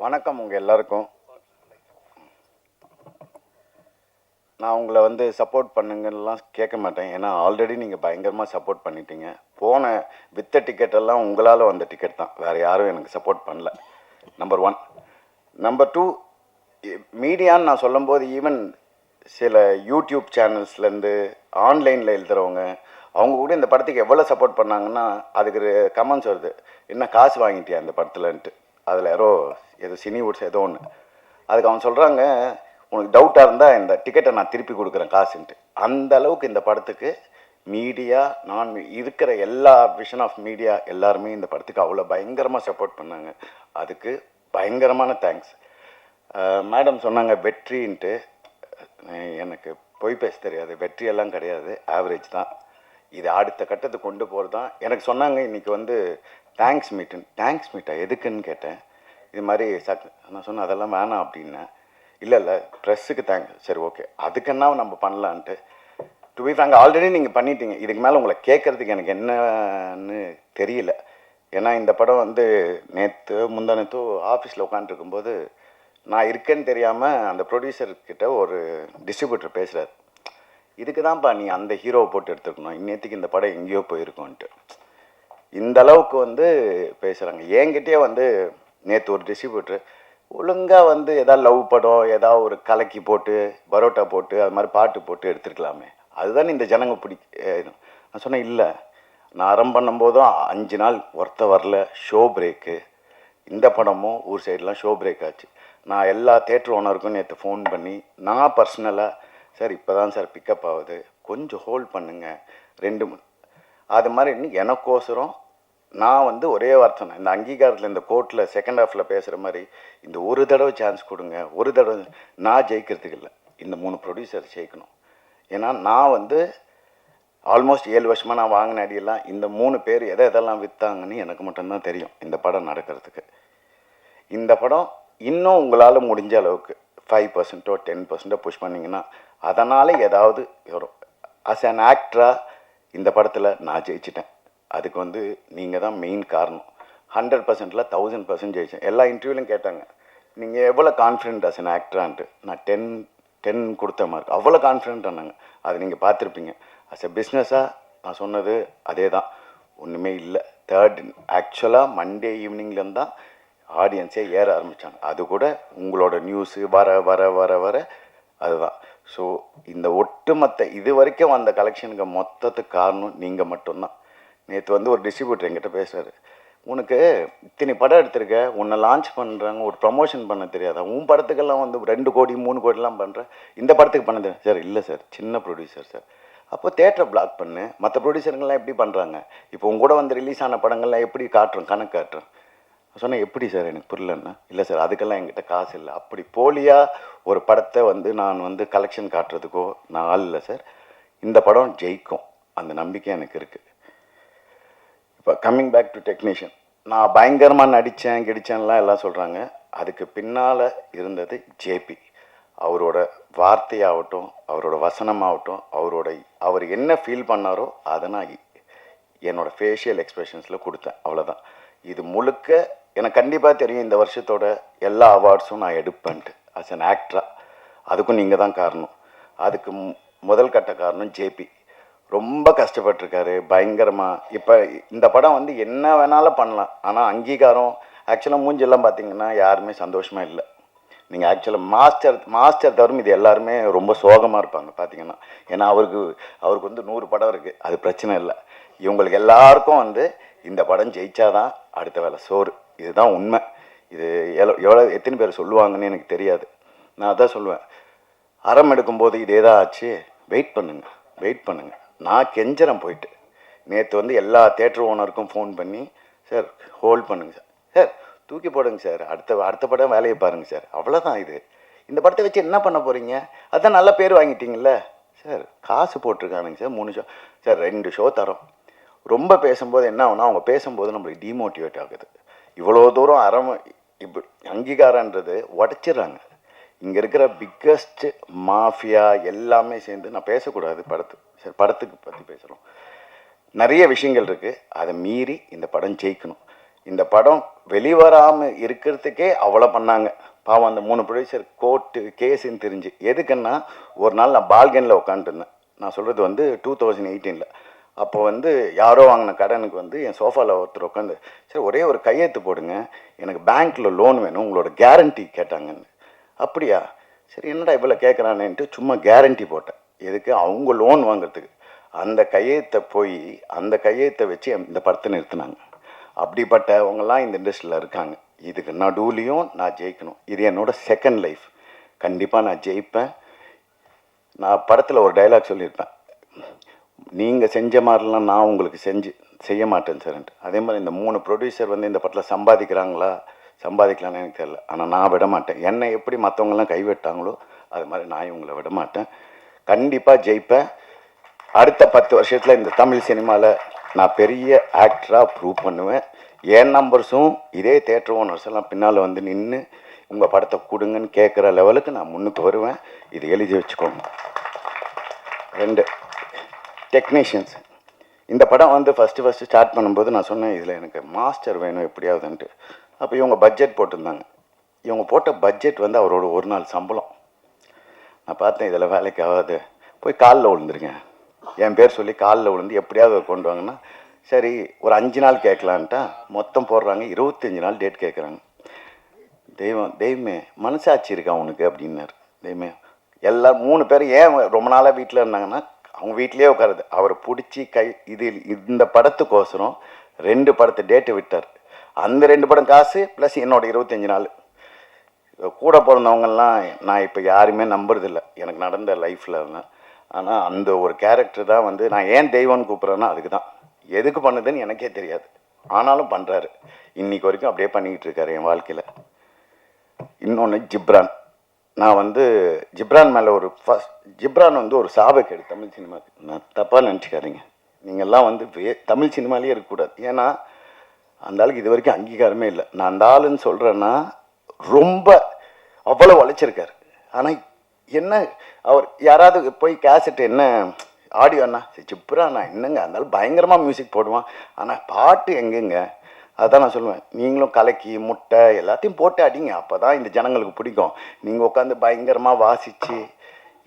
வணக்கம் உங்கள் எல்லாருக்கும். நான் உங்களை வந்து சப்போர்ட் பண்ணுங்கலாம் கேட்க மாட்டேன். ஏன்னா ஆல்ரெடி நீங்கள் பயங்கரமாக சப்போர்ட் பண்ணிட்டீங்க. போன வித்த டிக்கெட்டெல்லாம் உங்களால் வந்த டிக்கெட் தான், வேறு யாரும் எனக்கு சப்போர்ட் பண்ணல. நம்பர் 1. நம்பர் 2, மீடியான்னு நான் சொல்லும்போது ஈவன் சில யூடியூப் சேனல்ஸ்லேருந்து ஆன்லைனில் எழுதுகிறவங்க அவங்க கூட இந்த படத்துக்கு எவ்வளோ சப்போர்ட் பண்ணாங்கன்னா அதுக்கு கமெண்ட்ஸ் வருது, என்ன காசு வாங்கிட்டியா இந்த படத்துலன்ட்டு. அதில் ஏதோ சினிவுட்ஸ் ஏதோ ஒன்று. அதுக்கு அவன் சொல்கிறாங்க, உனக்கு டவுட்டாக இருந்தால் இந்த டிக்கெட்டை நான் திருப்பி கொடுக்குறேன் காசுன்ட்டு. அந்த அளவுக்கு இந்த படத்துக்கு மீடியா இருக்கிற எல்லா விஷன் ஆஃப் மீடியா எல்லாருமே இந்த படத்துக்கு அவ்வளோ பயங்கரமாக சப்போர்ட் பண்ணாங்க. அதுக்கு பயங்கரமான தேங்க்ஸ். மேடம் சொன்னாங்க வெற்றின்ட்டு. எனக்கு பொய் பேச தெரியாது, வெற்றியெல்லாம் கிடையாது, ஆவரேஜ் தான். இது அடுத்த கட்டத்துக்கு கொண்டு போகிறது தான். எனக்கு சொன்னாங்க இன்றைக்கி வந்து தேங்க்ஸ் மீட்டா எதுக்குன்னு கேட்டேன். இது மாதிரி நான் சொன்னேன் அதெல்லாம் வேணாம் அப்படின்னேன். இல்லை ப்ரெஸ்ஸுக்கு தேங்க்ஸ். சரி ஓகே, அதுக்குன்னா நம்ம பண்ணலான்ட்டு. டு பி ஃப்ராங்க் ஆல்ரெடி நீங்கள் பண்ணிட்டீங்க. இதுக்கு மேலே உங்களை கேட்குறதுக்கு எனக்கு என்னன்னு தெரியல. ஏன்னா இந்த படம் வந்து முந்தானத்தோ ஆஃபீஸில் உட்காந்துருக்கும்போது நான் இருக்கேன்னு தெரியாமல் அந்த ப்ரொடியூசர்கிட்ட ஒரு டிஸ்ட்ரிபியூட்டர் பேசுகிறார், இதுக்கு தான்ப்பா நீ அந்த ஹீரோவை போட்டு எடுத்துக்கணும், இன்னத்துக்கு இந்த படம் எங்கேயோ போயிருக்கோன்ட்டு. இந்த அளவுக்கு வந்து பேசுகிறாங்க. என்கிட்டயே வந்து நேற்று ஒரு டிஸ்ட்ரிபியூட்டர் ஒழுங்காக வந்து எதாவது லவ் படம் ஏதாவது ஒரு கலக்கி போட்டு பரோட்டா போட்டு அது மாதிரி பாட்டு போட்டு எடுத்துருக்கலாமே, அதுதான் இந்த ஜனங்க நான் சொன்னேன் இல்லை, நான் ஆரம்பம் பண்ணும்போதும் 5 நாள் ஒருத்த வரல, ஷோ பிரேக்கு. இந்த படமும் ஊர் சைடெலாம் ஷோ பிரேக் ஆச்சு. நான் எல்லா தேட்டர் ஓனருக்கும் நேற்று ஃபோன் பண்ணி நான் பர்சனலாக, சார் இப்போ தான் சார் பிக்கப் ஆகுது, கொஞ்சம் ஹோல்ட் பண்ணுங்கள் 2 அது மாதிரி எனக்கோசரம் நான் வந்து ஒரே வார்த்தை இந்த அங்கீகாரத்தில் இந்த கோர்ட்டில் செகண்ட் ஹாஃபில் பேசுகிற மாதிரி இந்த ஒரு தடவை சான்ஸ் கொடுங்க, ஒரு தடவை. நான் ஜெயிக்கிறதுக்கு இல்லை, இந்த 3 ப்ரொடியூசர் ஜெயிக்கணும். ஏன்னா நான் வந்து ஆல்மோஸ்ட் 7 வருஷமாக நான் வாங்கின அடியெல்லாம் இந்த 3 பேர் எதெல்லாம் விற்றாங்கன்னு எனக்கு மட்டும்தான் தெரியும். இந்த படம் நடக்கிறதுக்கு இந்த படம் இன்னும் உங்களால் முடிஞ்ச அளவுக்கு 5%ஓ 10%ஓ புஷ் பண்ணிங்கன்னா அதனால் ஏதாவது வரும். அஸ் அன் ஆக்டராக இந்த படத்தில் நான் ஜெயிச்சிட்டேன். அதுக்கு வந்து நீங்கள் தான் மெயின் காரணம். 100%ல் 1000% ஜெயிச்சேன். எல்லா இன்டர்வியூலையும் கேட்டாங்க, நீங்கள் எவ்வளோ கான்ஃபிடென்ட் அஸ் அன் ஆக்டரான்ட்டு. நான் 10 கொடுத்த மார்க், அவ்வளோ கான்ஃபிடென்ட் ஆனாங்க. அது நீங்கள் பார்த்துருப்பீங்க. அஸ் எ பிஸ்னஸாக நான் சொன்னது அதே தான், ஒன்றுமே இல்லை. ஆக்சுவலாக மண்டே ஈவினிங்லேருந்து தான் ஆடியன்ஸே ஏற ஆரம்பித்தாங்க. அது கூட உங்களோட நியூஸு வர வர வர வர அதுதான். ஸோ இந்த ஒட்டுமொத்த இது வரைக்கும் வந்த கலெக்ஷனுக்கு மொத்தத்துக்கு காரணம் நீங்கள் மட்டும்தான். நேற்று வந்து ஒரு டிஸ்ட்ரிபியூட்டர் என்கிட்ட பேசுகிறாரு, உனக்கு இத்தனை படம் எடுத்திருக்க, உன்னை லான்ச் பண்ணுறாங்க, ஒரு ப்ரமோஷன் பண்ண தெரியாதா, உன் படத்துக்கெல்லாம் வந்து 2 கோடி 3 கோடிலாம் பண்ணுற, இந்த படத்துக்கு பண்ண தெரியாது சார். இல்லை சார், சின்ன ப்ரொடியூசர் சார். அப்போ தேட்டரை பிளாக் பண்ணு, மற்ற ப்ரொடியூசருங்கெல்லாம் எப்படி பண்ணுறாங்க, இப்போ உங்க கூட வந்து ரிலீஸ் ஆன படங்கள்லாம் எப்படி காட்டுறோம், கணக்கு காட்டுறோம். சொன்னேன் எப்படி சார், எனக்கு புரியலன்னா. இல்லை சார், அதுக்கெல்லாம் என்கிட்ட காசு இல்லை. அப்படி போலியாக ஒரு படத்தை வந்து நான் வந்து கலெக்ஷன் காட்டுறதுக்கோ நான் ஆள் இல்லை சார். இந்த படம் ஜெயிக்கும், அந்த நம்பிக்கை எனக்கு இருக்குது. இப்போ கம்மிங் பேக் டு டெக்னீஷியன், நான் பயங்கரமாக நடித்தேன் கிடிச்சேன்லாம் எல்லாம் சொல்கிறாங்க. அதுக்கு பின்னால் இருந்தது ஜேபி. அவரோட வார்த்தையாகட்டும், அவரோட வசனமாகட்டும், அவர் என்ன ஃபீல் பண்ணாரோ அதை நான் என்னோடய ஃபேஷியல் எக்ஸ்ப்ரெஷன்ஸில் கொடுத்தேன், அவ்வளோதான். இது முழுக்க எனக்கு கண்டிப்பாக தெரியும் இந்த வருஷத்தோட எல்லா அவார்ட்ஸும் நான் எடுப்பேன்ட்டு அஸ் அன் ஆக்டராக. அதுக்கும் நீங்கள் தான் காரணம். அதுக்கு முதல் கட்ட காரணம் ஜேபி. ரொம்ப கஷ்டப்பட்டிருக்காரு பயங்கரமாக. இப்போ இந்த படம் வந்து என்ன வேணாலும் பண்ணலாம், ஆனால் அங்கீகாரம் ஆக்சுவலாக மூஞ்செல்லாம் பார்த்தீங்கன்னா யாருமே சந்தோஷமாக இல்லை. நீங்கள் ஆக்சுவலாக மாஸ்டர் தவிர இது எல்லாருமே ரொம்ப சோகமாக இருப்பாங்க பார்த்தீங்கன்னா. ஏன்னா அவருக்கு வந்து 100 படம் இருக்குது, அது பிரச்சனை இல்லை. இவங்களுக்கு எல்லாருக்கும் வந்து இந்த படம் ஜெயிச்சாதான் அடுத்த வேலை சோறு. இதுதான் உண்மை. இது எத்தனை பேர் சொல்லுவாங்கன்னு எனக்கு தெரியாது. நான் அதான் சொல்லுவேன், அறம் எடுக்கும்போது இதே தான் ஆச்சு. வெயிட் பண்ணுங்க. நான் கெஞ்சறேன் போயிட்டு. நேற்று வந்து எல்லா தேட்டர் ஓனருக்கும் ஃபோன் பண்ணி, சார் ஹோல்ட் பண்ணுங்க சார் தூக்கி போடுங்க சார், அடுத்த படம் வேலையை பாருங்கள் சார், அவ்வளோதான். இந்த படத்தை வச்சு என்ன பண்ண போகிறீங்க, அதான் நல்ல பேர் வாங்கிட்டீங்களே சார். காசு போட்டிருக்கானுங்க சார், 3 ஷோ சார், 2 ஷோ தரோம். ரொம்ப பேசும்போது என்ன ஆகுனா, அவங்க பேசும்போது நம்மளுக்கு டிமோட்டிவேட் ஆகுது. இவ்வளோ தூரம் இப்போ அங்கீகாரன்றது உடச்சிட்றாங்க. இங்கே இருக்கிற பிக்கஸ்ட் மாஃபியா எல்லாமே சேர்ந்து, நான் பேசக்கூடாது படத்துக்கு பற்றி பேசுகிறோம், நிறைய விஷயங்கள் இருக்குது. அதை மீறி இந்த படம் ஜெயிக்கணும். இந்த படம் வெளிவராமல் இருக்கிறதுக்கே அவ்வளோ பண்ணாங்க. பாவம் அந்த 3 ப்ரொடியூசர் கோர்ட்டு கேஸுன்னு தெரிஞ்சு. எதுக்குன்னா ஒரு நாள் நான் பால்கனில் உட்காந்துருந்தேன். நான் சொல்கிறது வந்து 2018. அப்போ வந்து யாரோ வாங்கின கடனுக்கு வந்து என் சோஃபாவில் ஒருத்தர் உட்காந்து, சரி ஒரே ஒரு கையெழுத்து போடுங்க, எனக்கு பேங்க்கில் லோன் வேணும், உங்களோட கேரண்டி கேட்டாங்கன்னு. அப்படியா, சரி என்னடா இவ்வளோ கேட்குறானேன்ட்டு சும்மா கேரண்டி போட்டேன். எதுக்கு? அவங்க லோன் வாங்குறதுக்கு. அந்த கையெழுத்தை வச்சு இந்த படத்தை நிறுத்தினாங்க. அப்படிப்பட்டவங்கெல்லாம் இந்த இண்டஸ்ட்ரியில் இருக்காங்க. இதுக்கு நடுவுலையும் நான் ஜெயிக்கணும். இது என்னோட செகண்ட் லைஃப். கண்டிப்பாக நான் ஜெயிப்பேன். நான் படத்தில் ஒரு டைலாக் சொல்லியிருப்பேன், நீங்கள் செஞ்ச மாதிரிலாம் நான் உங்களுக்கு செய்ய மாட்டேன் சார்ன்ட்டு. அதே மாதிரி இந்த 3 ப்ரொடியூசர் வந்து இந்த படத்தில் சம்பாதிக்கலான்னு எனக்கு தெரியல. ஆனால் நான் விட மாட்டேன். என்னை எப்படி மற்றவங்களாம் கைவிட்டாங்களோ அது மாதிரி நான் இவங்களை விட மாட்டேன். கண்டிப்பாக ஜெயிப்பேன். அடுத்த 10 வருஷத்தில் இந்த தமிழ் சினிமாவில் நான் பெரிய ஆக்டராக ப்ரூவ் பண்ணுவேன். என் நம்பர்ஸும் இதே தேட்டர் ஓனர்ஸ் எல்லாம் பின்னால் வந்து நின்று உங்கள் படத்தை கொடுங்கன்னு கேட்குற லெவலுக்கு நான் முன்னுக்கு வருவேன். இது எழுதி வச்சுக்கோங்க. 2 டெக்னீஷியன்ஸ். இந்த படம் வந்து ஃபஸ்ட்டு ஸ்டார்ட் பண்ணும்போது நான் சொன்னேன், இதில் எனக்கு மாஸ்டர் வேணும் எப்படியாவதுன்ட்டு. அப்போ இவங்க பட்ஜெட் போட்டிருந்தாங்க. இவங்க போட்ட பட்ஜெட் வந்து அவரோட ஒரு நாள் சம்பளம். நான் பார்த்தேன், இதில் வேலைக்கு ஆகாது, போய் காலில் விழுந்துருங்க, என் பேர் சொல்லி காலில் விழுந்து எப்படியாவது கொண்டு வாங்கன்னா, சரி ஒரு 5 நாள் கேட்கலான்ட்டா மொத்தம் போடுறாங்க. 25 நாள் டேட் கேட்குறாங்க. தெய்வமே மனசாட்சி இருக்கா உனக்கு அப்படின்னாரு. தெய்வமே எல்லாம் 3 பேர் ஏன் ரொம்ப நாளாக வீட்டில் இருந்தாங்கன்னா, அவங்க வீட்டிலே உட்காருது. அவரை பிடிச்சி இந்த படத்துக்கோசரம் 2 படத்தை டேட்டு விட்டார். அந்த 2 படம் காசு ப்ளஸ் என்னோட 25 நாள். கூட பிறந்தவங்கெல்லாம் நான் இப்போ யாருமே நம்புறதில்லை எனக்கு நடந்த லைஃப்பில். ஆனால் அந்த ஒரு கேரக்டர் தான் வந்து நான் ஏன் தெய்வம்னு கூப்பிட்றேன்னா அதுக்கு தான். எதுக்கு பண்ணுதுன்னு எனக்கே தெரியாது, ஆனாலும் பண்ணுறாரு. இன்றைக்கி வரைக்கும் அப்படியே பண்ணிக்கிட்டு இருக்காரு என் வாழ்க்கையில். இன்னொன்று ஜிப்ரான். நான் வந்து ஜிப்ரான் மேலே ஜிப்ரான் வந்து ஒரு சாபக்கேடு தமிழ் சினிமாவுக்கு. நான் தப்பாக நினச்சிக்காதீங்க. நீங்கள்லாம் வந்து தமிழ் சினிமாலேயே இருக்கக்கூடாது. ஏன்னா அந்த ஆளுக்கு இது வரைக்கும் அங்கீகாரமே இல்லை. நான் அந்த ஆளுன்னு சொல்கிறேன்னா ரொம்ப அவ்வளோ உழைச்சிருக்காரு. ஆனால் என்ன அவர் யாராவது போய் கேசட் என்ன ஆடியோண்ணா ஜிப்ராண்ணா என்னங்க இருந்தாலும் பயங்கரமாக மியூசிக் போடுவான், ஆனால் பாட்டு எங்கெங்க? அதுதான் நான் சொல்லுவேன், நீங்களும் கலக்கி முட்டை எல்லாத்தையும் போட்டு அடிங்க, அப்போ தான் இந்த ஜனங்களுக்கு பிடிக்கும். நீங்கள் உட்காந்து பயங்கரமாக வாசித்து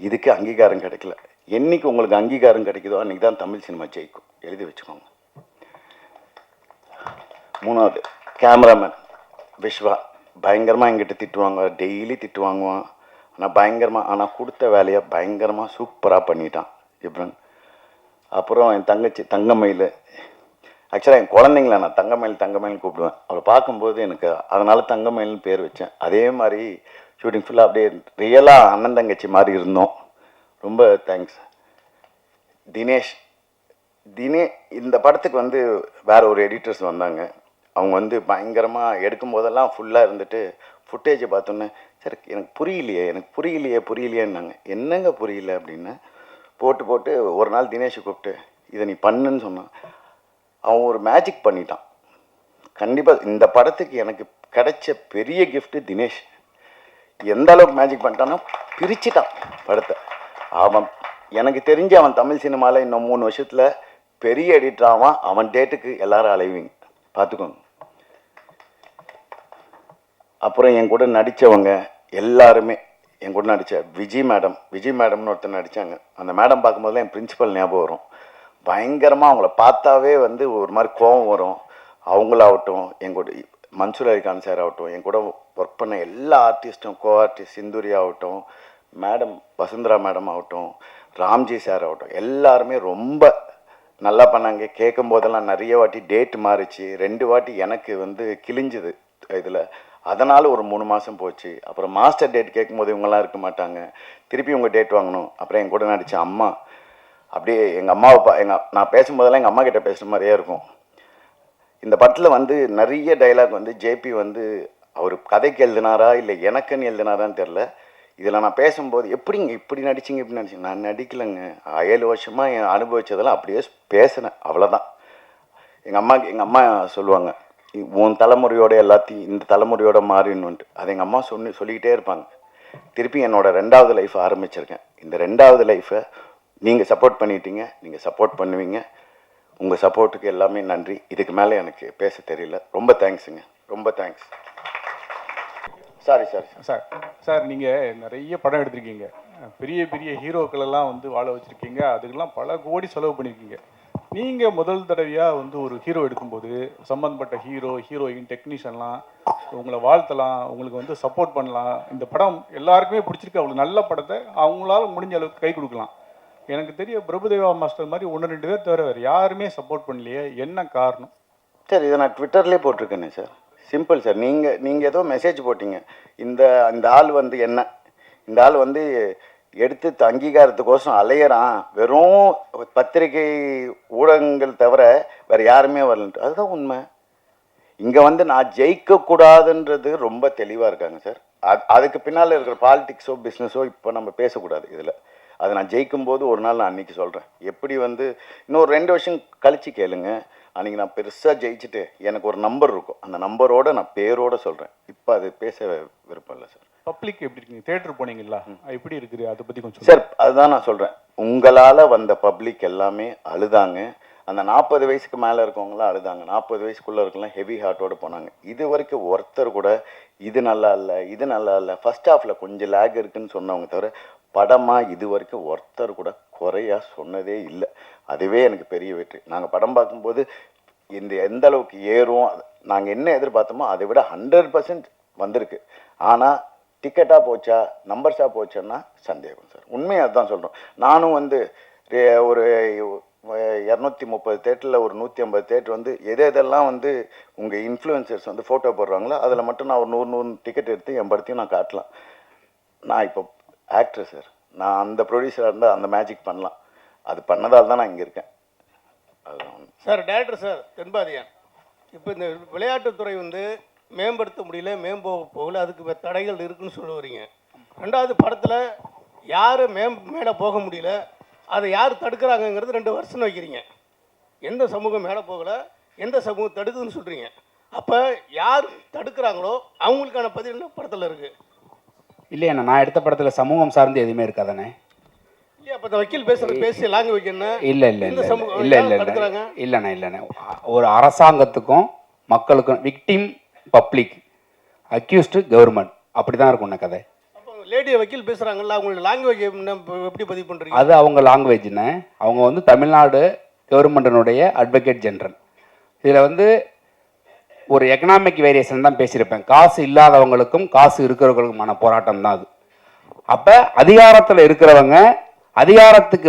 இதுக்கு அங்கீகாரம் கிடைக்கல. என்றைக்கு உங்களுக்கு அங்கீகாரம் கிடைக்குதோ அன்றைக்கி தான் தமிழ் சினிமா ஜெயிக்கும். எழுதி வச்சுக்கோங்க. 3வது கேமராமேன் விஸ்வா. பயங்கரமாக எங்கிட்ட திட்டுவாங்க, டெய்லி திட்டு வாங்குவான். ஆனால் கொடுத்த வேலையை பயங்கரமாக சூப்பராக பண்ணிட்டான் ஜிப்ரான். அப்புறம் என் தங்கச்சி தங்கமயில். ஆக்சுவலாக என் குழந்தைங்கள நான் தங்கமயில் கூப்பிடுவேன். அவளை பார்க்கும்போது எனக்கு அதனால் தங்கமயில்னு பேர் வச்சேன். அதே மாதிரி ஷூட்டிங் ஃபுல்லாக அப்படியே ரியலாக அண்ணன் தங்கச்சி மாதிரி இருந்தோம். ரொம்ப தேங்க்ஸ். இந்த படத்துக்கு வந்து வேறு ஒரு எடிட்டர்ஸ் வந்தாங்க. அவங்க வந்து பயங்கரமாக எடுக்கும் போதெல்லாம் ஃபுல்லாக இருந்துட்டு ஃபுட்டேஜை பார்த்தோன்னே, சரி எனக்கு புரியலையேன்னாங்க. என்னங்க புரியல அப்படின்னு போட்டு ஒரு நாள் தினேஷை கூப்பிட்டு இதை நீ பண்ணுன்னு சொன்னான். அவன் ஒரு மேஜிக் பண்ணிட்டான். கண்டிப்பாக இந்த படத்துக்கு எனக்கு கிடைச்ச பெரிய கிஃப்ட்டு தினேஷ். எந்த அளவுக்கு மேஜிக் பண்ணிட்டான்னா பிரிச்சுட்டான் படத்தை. எனக்கு தெரிஞ்சு அவன் தமிழ் சினிமாவில் இன்னும் 3 வருஷத்தில் பெரிய எடிட்டர் அவன் டேட்டுக்கு எல்லாரும் அலைவீங்க, பார்த்துக்கோங்க. அப்புறம் என் கூட நடித்தவங்க எல்லாருமே, என் கூட நடித்த விஜய் மேடம்னு ஒருத்தர் நடித்தாங்க. அந்த மேடம் பார்க்கும்போதுலாம் என் பிரின்சிபல் ஞாபகம் வரும். பயங்கரமாக அவங்கள பார்த்தாவே வந்து ஒரு மாதிரி கோபம் வரும். அவங்களாகட்டும், என் கூட மன்சூர் அலிகான் சார் ஆகட்டும், என் கூட ஒர்க் பண்ண எல்லா ஆர்டிஸ்ட்டும், கோ ஆர்டிஸ்ட் சிந்துரி ஆகட்டும், மேடம் வசுந்தரா மேடம் ஆகட்டும், ராம்ஜி சார் ஆகட்டும், எல்லாருமே ரொம்ப நல்லா பண்ணாங்க. கேட்கும் போதெல்லாம் நிறைய வாட்டி டேட்டு மாறிச்சு. 2 வாட்டி எனக்கு வந்து கிழிஞ்சுது இதில். அதனால் ஒரு 3 மாதம் போச்சு. அப்புறம் மாஸ்டர் டேட் கேட்கும்போது இவங்கெல்லாம் இருக்க மாட்டாங்க, திருப்பி உங்கள் டேட் வாங்கணும். அப்புறம் என் கூட நடித்த அம்மா அப்படியே எங்கள் அம்மாவை நான் பேசும்போதெல்லாம் எங்கள் அம்மா கிட்டே பேசுகிற மாதிரியே இருக்கும். இந்த படத்தில் வந்து நிறைய டைலாக் வந்து ஜேபி வந்து அவர் கதைக்கு எழுதினாரா இல்லை எனக்குன்னு எழுதினாரான்னு தெரில. இதில் நான் பேசும்போது எப்படிங்க இப்படி நடிச்சிங்க நான் நடிக்கலைங்க. 7 வருஷமாக என் அனுபவித்ததெல்லாம் அப்படியே பேசினேன், அவ்வளோதான். எங்கள் அம்மா சொல்லுவாங்க, உன் தலைமுறையோட எல்லாத்தையும் இந்த தலைமுறையோட மாறிடணுன்ட்டு. அது எங்கள் அம்மா சொல்லிக்கிட்டே இருப்பாங்க. திருப்பி என்னோட 2வது லைஃப் ஆரம்பிச்சிருக்கேன். இந்த 2வது லைஃப்பை நீங்கள் சப்போர்ட் பண்ணிட்டீங்க, நீங்கள் சப்போர்ட் பண்ணுவீங்க. உங்கள் சப்போர்ட்டுக்கு எல்லாமே நன்றி. இதுக்கு மேலே எனக்கு பேச தெரியல. ரொம்ப தேங்க்ஸுங்க, ரொம்ப thanks. Sorry sir sir sir நீங்கள் நிறைய படம் எடுத்திருக்கீங்க, பெரிய பெரிய ஹீரோக்கள் எல்லாம் வந்து வாழ வச்சுருக்கீங்க, அதுக்கெல்லாம் பல கோடி செலவு பண்ணியிருக்கீங்க. நீங்கள் முதல் தடவையாக வந்து ஒரு ஹீரோ எடுக்கும்போது சம்மந்தப்பட்ட ஹீரோ ஹீரோயின் டெக்னீஷியன்லாம் உங்களை வாழ்த்தலாம், உங்களுக்கு வந்து சப்போர்ட் பண்ணலாம், இந்த படம் எல்லாருக்குமே பிடிச்சிருக்கு, அவ்வளோ நல்ல படத்தை அவங்களால முடிஞ்ச அளவுக்கு கை கொடுக்கலாம். எனக்கு தெரிய பிரபுதேவா மாஸ்டர் மாதிரி 1-2 பேர் தவிர வேறு யாருமே சப்போர்ட் பண்ணலையே, என்ன காரணம்? சார் இதை நான் ட்விட்டர்லேயே போட்டிருக்கேனே சார். Simple sir. நீங்கள் ஏதோ மெசேஜ் போட்டிங்க, இந்த இந்த ஆள் வந்து என்ன, இந்த ஆள் வந்து எடுத்து அங்கீகாரத்துக்கோசம் அலையிறான், வெறும் பத்திரிகை ஊடகங்கள் தவிர வேறு யாருமே வரலன்ட்டு. அதுதான் உண்மை. இங்கே வந்து நான் ஜெயிக்கக்கூடாதுன்றது ரொம்ப தெளிவாக இருக்காங்க சார். அதுக்கு பின்னால் இருக்கிற பாலிடிக்ஸோ பிஸ்னஸோ இப்போ நம்ம பேசக்கூடாது இதில். அதை நான் ஜெயிக்கும்போது ஒரு நாள் நான் அன்றைக்கி சொல்கிறேன். எப்படி வந்து இன்னொரு 2 வருஷம் கழித்து கேளுங்க, அன்றைக்கி நான் பெருசாக ஜெயிச்சுட்டு எனக்கு ஒரு நம்பர் இருக்கும், அந்த நம்பரோடு நான் பேரோடு சொல்கிறேன். இப்போ அது பேச விருப்பம் இல்லை சார். பப்ளிக் எப்படி இருக்கீங்க? தேட்டர் போனீங்களா, எப்படி இருக்குது அதை பற்றி கொஞ்சம் சார்? அதுதான் நான் சொல்கிறேன், உங்களால் வந்த பப்ளிக் எல்லாமே அழுதாங்க. அந்த 40 வயசுக்கு மேலே இருக்கவங்களாம் அழுதாங்க, 40 வயசுக்குள்ளே இருக்கலாம் ஹெவி ஹார்ட்டோடு போனாங்க. இது வரைக்கும் ஒருத்தர் கூட இது நல்லா இல்லை, இது நல்லா இல்லை, ஃபஸ்ட் ஹாஃபில் கொஞ்சம் லேக் இருக்குதுன்னு சொன்னவங்க தவிர படமாக இது வரைக்கும் ஒருத்தர் கூட குறையா சொன்னதே இல்லை. அதுவே எனக்கு பெரிய வெற்றி. நாங்கள் படம் பார்க்கும்போது எந்த அளவுக்கு ஏறும், நாங்கள் என்ன எதிர்பார்த்தோமோ அதை விட 100% வந்திருக்கு. ஆனால் டிக்கெட்டாக போச்சா நம்பர்ஸாக போச்சோன்னா சந்தேகம் சார். உண்மையாக அதுதான் சொல்கிறோம். நானும் வந்து ஒரு 230 தேட்டரில் ஒரு 150 தேட்டர் வந்து எதெல்லாம் வந்து உங்கள் இன்ஃப்ளூயன்சர்ஸ் வந்து ஃபோட்டோ போடுறாங்களோ அதில் மட்டும் நான் ஒரு 100 டிக்கெட் எடுத்து என் படத்தையும் நான் காட்டலாம். நான் இப்போ ஆக்டர் சார், நான் அந்த ப்ரொடியூசராக இருந்தால் அந்த மேஜிக் பண்ணலாம். அது பண்ணதால் தான் நான் இங்கே இருக்கேன். அதுதான் சார். டேரக்டர் சார் தென்பாதியான், இப்போ இந்த விளையாட்டுத்துறை வந்து மேம்படுத்த முடியல, போகல, அதுக்கு தடைகள் இருக்குன்னு சொல்ல வரீங்க. 2வது படத்தில் யார் மேலே போக முடியல, அதை யார் தடுக்கிறாங்கங்கிறது 2 வருஷம் வைக்கிறீங்க. எந்த சமூகம் மேலே போகலை, எந்த சமூகம் தடுக்குதுன்னு சொல்கிறீங்க. அப்போ யார் தடுக்கிறாங்களோ அவங்களுக்கான பதில் என்ன படத்தில் இருக்குது? இல்லையா, நான் எடுத்த படத்தில் சமூகம் சார்ந்து எதுவுமே இருக்காதானே? இல்லையா, அப்போ வக்கீல் பேசுகிற லாங்குவேஜ் என்ன? இல்லை இல்லை இல்லை இல்லை இல்லை இல்லைண்ணா இல்லைண்ணா. ஒரு அரசாங்கத்துக்கும் மக்களுக்கும் விக்டிம் பப்ளிக், அக்யூஸ்டு கவர்மெண்ட், அப்படி தான் இருக்கும்ண்ணா கதை. அப்போ லேடியை வக்கீல் பேசுகிறாங்கல்ல, அவங்களோட லாங்குவேஜ் எப்படி பதிவு பண்ணுறீங்க? அது அவங்க லாங்குவேஜ்ண்ணே. அவங்க வந்து தமிழ்நாடு கவர்மெண்டினுடைய அட்வொகேட் ஜெனரல். இதில் வந்து ஒரு எக்கனாமிக் வேரியேஷன் தான் பேசியிருப்பேன். காசு இல்லாதவங்களுக்கும் காசு இருக்கிறவங்களுக்குமான போராட்டம் தான் அது. அப்போ அதிகாரத்தில் இருக்கிறவங்க, அதிகாரத்துக்கு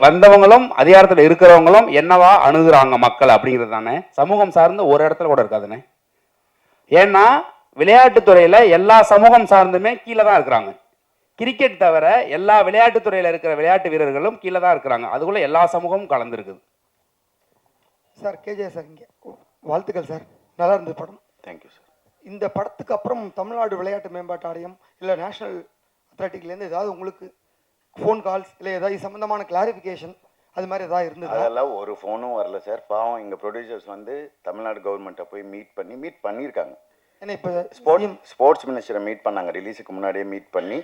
வந்தவங்களும் அதிகாரத்தில் இருக்கிறவங்களும் என்னவா அணுகுறாங்க மக்கள் அப்படிங்கிறது தானே. சமூகம் சார்ந்து ஒரு இடத்துல கூட இருக்காதுண்ணே. ஏன்னா விளையாட்டுத்துறையில் எல்லா சமூகம் சார்ந்துமே கீழே தான் இருக்கிறாங்க. கிரிக்கெட் தவிர எல்லா விளையாட்டுத்துறையில் இருக்கிற விளையாட்டு வீரர்களும் கீழே தான் இருக்கிறாங்க. அதுக்குள்ளே எல்லா சமூகமும் கலந்துருக்குது. சார் கேஜே சார், இங்கே வாழ்த்துக்கள் சார், நல்லா இருந்தது படம். Thank you sir. இந்த படத்துக்கு அப்புறம் தமிழ்நாடு விளையாட்டு மேம்பாட்டு ஆணையம் இல்லை நேஷனல் அத்லெட்டிக்லேருந்து ஏதாவது உங்களுக்கு ஃபோன் கால்ஸ் இல்லை ஏதாவது சம்மந்தமான கிளாரிஃபிகேஷன் அது மாதிரி ஏதாவது இருந்தது? அதெல்லாம் ஒரு ஃபோனும் வரல சார். பாவம் எங்கள் ப்ரொடியூசர்ஸ் வந்து தமிழ்நாடு கவர்மெண்ட்டை போய் மீட் பண்ணியிருக்காங்க. ஏன்னா இப்போ ஸ்போர்ட்ஸ் மினிஸ்டரை மீட் பண்ணாங்க, ரிலீஸுக்கு முன்னாடியே மீட் பண்ணி.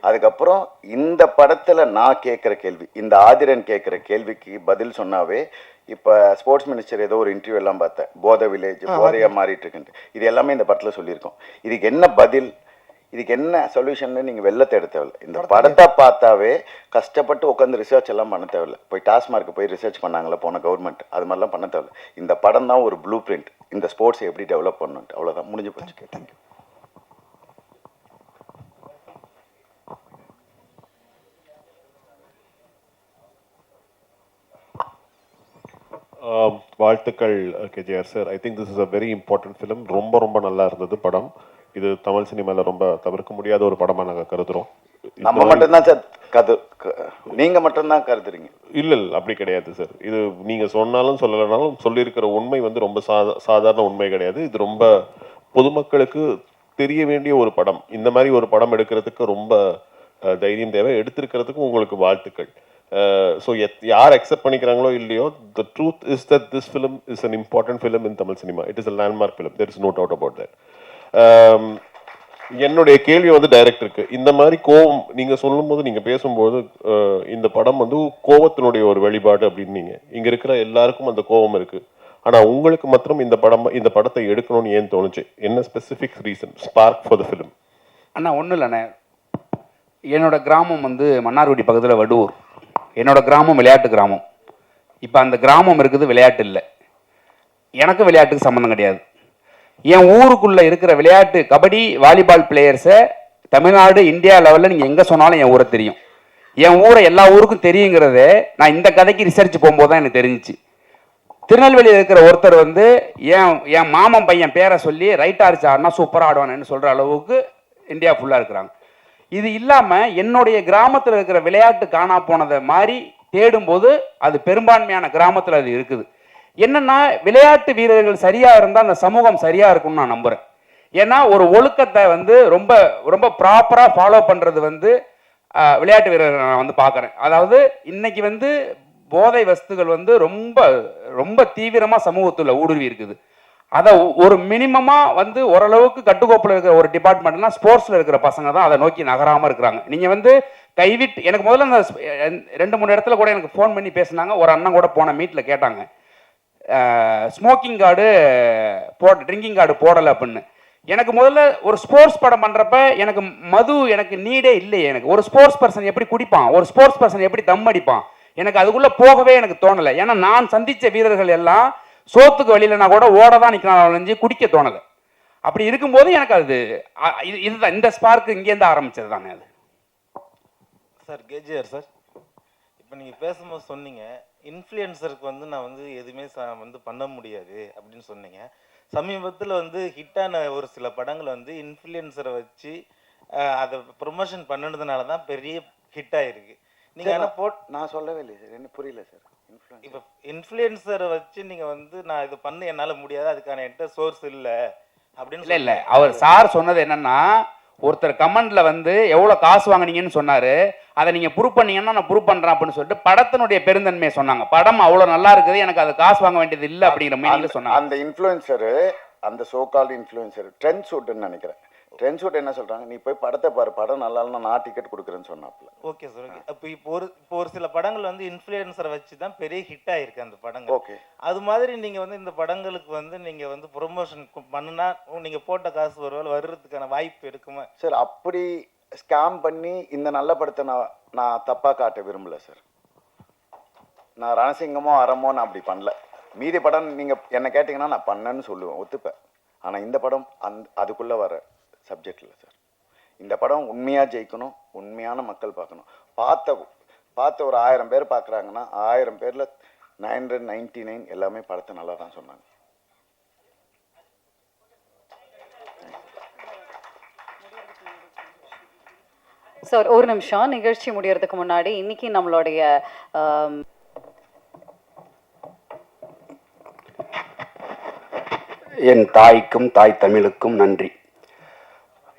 அதுக்கப்புறம் இந்த படத்தில் நான் கேட்குற கேள்வி, இந்த ஆதிரன் கேட்குற கேள்விக்கு பதில் சொன்னாவே, இப்போ ஸ்போர்ட்ஸ் மினிஸ்டர் ஏதோ ஒரு இன்டர்வியூ எல்லாம் பார்த்தேன், போதை வில்லேஜ் போதையாக மாறிட்டு இருக்குன்ட்டு. இது எல்லாமே இந்த படத்தில் சொல்லியிருக்கோம். இதுக்கு என்ன பதில், இதுக்கு என்ன சொல்யூஷன் நீங்கள் வெளில தேட தேவையில்லை. இந்த படத்தை பார்த்தாவே கஷ்டப்பட்டு உட்காந்து ரிசர்ச் எல்லாம் பண்ண தேவையில்லை. போய் டாஸ்மார்க்கு போய் ரிசர்ச் பண்ணாங்களே போன கவர்மெண்ட், அது மாதிரிலாம் பண்ண தேவையில்லை. இந்த படம் தான் ஒரு ப்ளூ பிரிண்ட், இந்த ஸ்போர்ட்ஸை எப்படி டெவலப் பண்ணணுன்ட்டு. அவ்வளோதான், முடிஞ்சு போச்சு. தேங்க்யூ. வாழ்த்துக்கள் KGR sir. I think this is a very important film. ரொம்ப நல்லா இருந்தது படம். இது தமிழ் சினிமாவில் ரொம்ப தவிர்க்க முடியாத ஒரு படமாக நாங்கள் கருதுகிறோம். நம்ம மட்டும்தான் சார் நீங்கள் மட்டும்தான் கருதுறீங்க? இல்லை அப்படி கிடையாது சார். இது நீங்கள் சொன்னாலும் சொல்லலைனாலும் சொல்லியிருக்கிற உண்மை வந்து ரொம்ப சாதாரண உண்மை கிடையாது. இது ரொம்ப பொதுமக்களுக்கு தெரிய வேண்டிய ஒரு படம். இந்த மாதிரி ஒரு படம் எடுக்கிறதுக்கு ரொம்ப தைரியம் தேவை. எடுத்திருக்கிறதுக்கும் உங்களுக்கு வாழ்த்துக்கள். ஸோ யார் அக்செப்ட் பண்ணிக்கிறாங்களோ இல்லையோ, the truth is that this film is an important film in Tamil cinema. It is a landmark film. There is no doubt about that. என்னுடைய கேள்வி வந்து டைரக்டருக்கு, இந்த மாதிரி கோவம் நீங்க சொல்லும்போது, நீங்க பேசும்போது இந்த படம் வந்து கோவத்தினுடைய ஒரு வெளிப்பாடு அப்படின்னீங்க. இங்க இருக்கிற எல்லாருக்கும் அந்த கோவம் இருக்கு. ஆனா உங்களுக்கு மாத்திரம் இந்த படத்தை எடுக்கணும்னு ஏன் தோணுச்சு? என்ன specific reason spark for the film? அண்ணா ஒன்றும் இல்லைண்ணே, என்னோட கிராமம் வந்து மன்னார்குடி பக்கத்தில் வடுவூர். என்னோட கிராமம் விளையாட்டு கிராமம். இப்போ அந்த கிராமம் இருக்குது, விளையாட்டு இல்லை. எனக்கு விளையாட்டுக்கு சம்மந்தம் கிடையாது. என் ஊருக்குள்ளே இருக்கிற விளையாட்டு கபடி வாலிபால் பிளேயர்ஸை தமிழ்நாடு இந்தியா லெவலில் நீங்கள் எங்கே சொன்னாலும் என் ஊரை தெரியும். என் ஊரை எல்லா ஊருக்கும் தெரியுங்கிறத நான் இந்த கதைக்கு ரிசர்ச் போகும்போது தான் எனக்கு தெரிஞ்சிச்சு. திருநெல்வேலியில் இருக்கிற ஒருத்தர் வந்து என் மாமன் பையன் பேரை சொல்லி ரைட் ஆர்ச் ஆடினா சூப்பராக ஆடுவானு சொல்கிற அளவுக்கு இந்தியா ஃபுல்லாக இருக்கிறாங்க. இது இல்லாமல் என்னுடைய கிராமத்தில் இருக்கிற விளையாட்டு காணா போனதை மாதிரி தேடும்போது அது பெரும்பான்மையான கிராமத்தில் அது இருக்குது. என்னன்னா விளையாட்டு வீரர்கள் சரியாக இருந்தால் அந்த சமூகம் சரியாக இருக்கும்னு நான் நம்புகிறேன். ஏன்னா ஒரு ஒழுக்கத்தை வந்து ரொம்ப ரொம்ப ப்ராப்பராக ஃபாலோ பண்ணுறது வந்து விளையாட்டு வீரர்கள் நான் வந்து பார்க்குறேன். அதாவது இன்னைக்கு வந்து போதை வஸ்துகள் வந்து ரொம்ப ரொம்ப தீவிரமாக சமூகத்தில் ஊடுருவி இருக்குது. அதை ஒரு மினிமமாக வந்து ஓரளவுக்கு கட்டுக்கோப்பில் இருக்கிற ஒரு டிபார்ட்மெண்ட்னா ஸ்போர்ட்ஸில் இருக்கிற பசங்க தான் அதை நோக்கி நகராமல் இருக்கிறாங்க. நீங்கள் வந்து கைவிட்டு எனக்கு முதல்ல அந்த 2-3 இடத்துல கூட எனக்கு ஃபோன் பண்ணி பேசினாங்க. ஒரு அண்ணன் கூட போன மீட்டில் கேட்டாங்க, ஸ்மோக்கிங் கார்டு ட்ரிங்கிங் கார்டு போடலை அப்படின்னு. எனக்கு முதல்ல ஒரு ஸ்போர்ட்ஸ் படம் பண்ணுறப்ப எனக்கு மது எனக்கு நீடே இல்லையே. எனக்கு ஒரு ஸ்போர்ட்ஸ் பர்சன் எப்படி குடிப்பான், ஒரு ஸ்போர்ட்ஸ் பர்சன் எப்படி தம் அடிப்பான், எனக்கு அதுக்குள்ளே போகவே எனக்கு தோணலை. ஏன்னா நான் சந்தித்த வீரர்கள் எல்லாம் சோத்துக்கு வழியிலனா கூட ஓட தான் நிற்கிறாங்க, குடிக்க தோணலை. அப்படி இருக்கும்போது எனக்கு அது இதுதான் இந்த ஸ்பார்க்கு இங்கேருந்து ஆரம்பிச்சது தானே அது. சார் கேஜிஆர் சார், இப்போ நீங்கள் பேசும்போது சொன்னீங்க இன்ஃப்ளூயன்சருக்கு வந்து நான் வந்து எதுவுமே வந்து பண்ண முடியாது அப்படின்னு சொன்னீங்க. சமீபத்தில் வந்து ஹிட்டான ஒரு சில படங்கள் வந்து இன்ஃப்ளூயன்சரை வச்சு அதை ப்ரொமோஷன் பண்ணினதுனால தான் பெரிய ஹிட் ஆகிருக்கு. நீங்கள் என்ன நான் சொல்லவே இல்லை சார், என்ன புரியல சார். இப்போ இன்ஃப்ளூயன்சரை வச்சு நீங்கள் வந்து நான் இது பண்ண என்னால் முடியாது, அதுக்கான என்கிட்ட சோர்ஸ் இல்லை அப்படின்னு இல்லை இல்லை அவர் சார் சொன்னது என்னன்னா, ஒருத்தர் கமெண்ட்ல வந்து எவ்வளோ காசு வாங்கினீங்கன்னு சொன்னாரு, அதை நீங்கள் ப்ரூவ் பண்ணீங்கன்னா நான் ப்ரூவ் பண்ணுறேன் அப்படின்னு சொல்லிட்டு படத்தினுடைய பெருந்தன்மையை சொன்னாங்க. படம் அவ்வளோ நல்லா இருக்குது, எனக்கு அது காசு வாங்க வேண்டியது இல்லை அப்படிங்கிற மீனிங்ல சொன்னாங்க. அந்த இன்ஃப்ளூயன்சரு, அந்த சோகால்டு இன்ஃப்ளூயன்சர் ட்ரெண்ட் ஷூட்னு நினைக்கிறேன். ட்ரெண்ட் ஷூட் என்ன சொல்கிறாங்க, நீ போய் படத்தை பாரு, படம் நல்லா இல்லைன்னா நான் டிக்கெட் கொடுக்குறேன்னு சொன்னாப்புல. Okay sir, okay. அப்போ இப்போ ஒரு சில படங்கள் வந்து இன்ஃப்ளூயன்சரை வச்சு தான் பெரிய ஹிட் ஆயிருக்கு அந்த படங்கள். ஓகே, அது மாதிரி நீங்கள் வந்து இந்த படங்களுக்கு வந்து நீங்கள் வந்து ப்ரொமோஷன் பண்ணுனா நீங்கள் போட்ட காசு வர்றதுக்கான வாய்ப்பு இருக்குமா சார்? அப்படி ஸ்கேம் பண்ணி இந்த நல்ல படத்தை நான் தப்பாக காட்ட விரும்பல சார். நான் ரணசிங்கமோ அறமோ நான் அப்படி பண்ணல. மீதி படம் நீங்கள் என்ன கேட்டிங்கன்னா நான் பண்ணேன்னு சொல்லுவேன், ஒத்துப்பேன். ஆனால் இந்த படம் அதுக்குள்ளே வர சப்ஜெக்ட் இல்லை சார். இந்த படம் உண்மையாக ஜெயிக்கணும், உண்மையான மக்கள் பார்க்கணும். பார்த்த ஒரு 1000 பேர் பார்க்குறாங்கன்னா 1000 பேரில் 999 எல்லாமே படத்தை நல்லா தான் சொன்னாங்க. சார் ஒரு நிமிஷம், நிகழ்ச்சி முடியறதுக்கு முன்னாடி இன்னைக்கு நம்மளுடைய என் தாய்க்கும் தாய் தமிழுக்கும் நன்றி.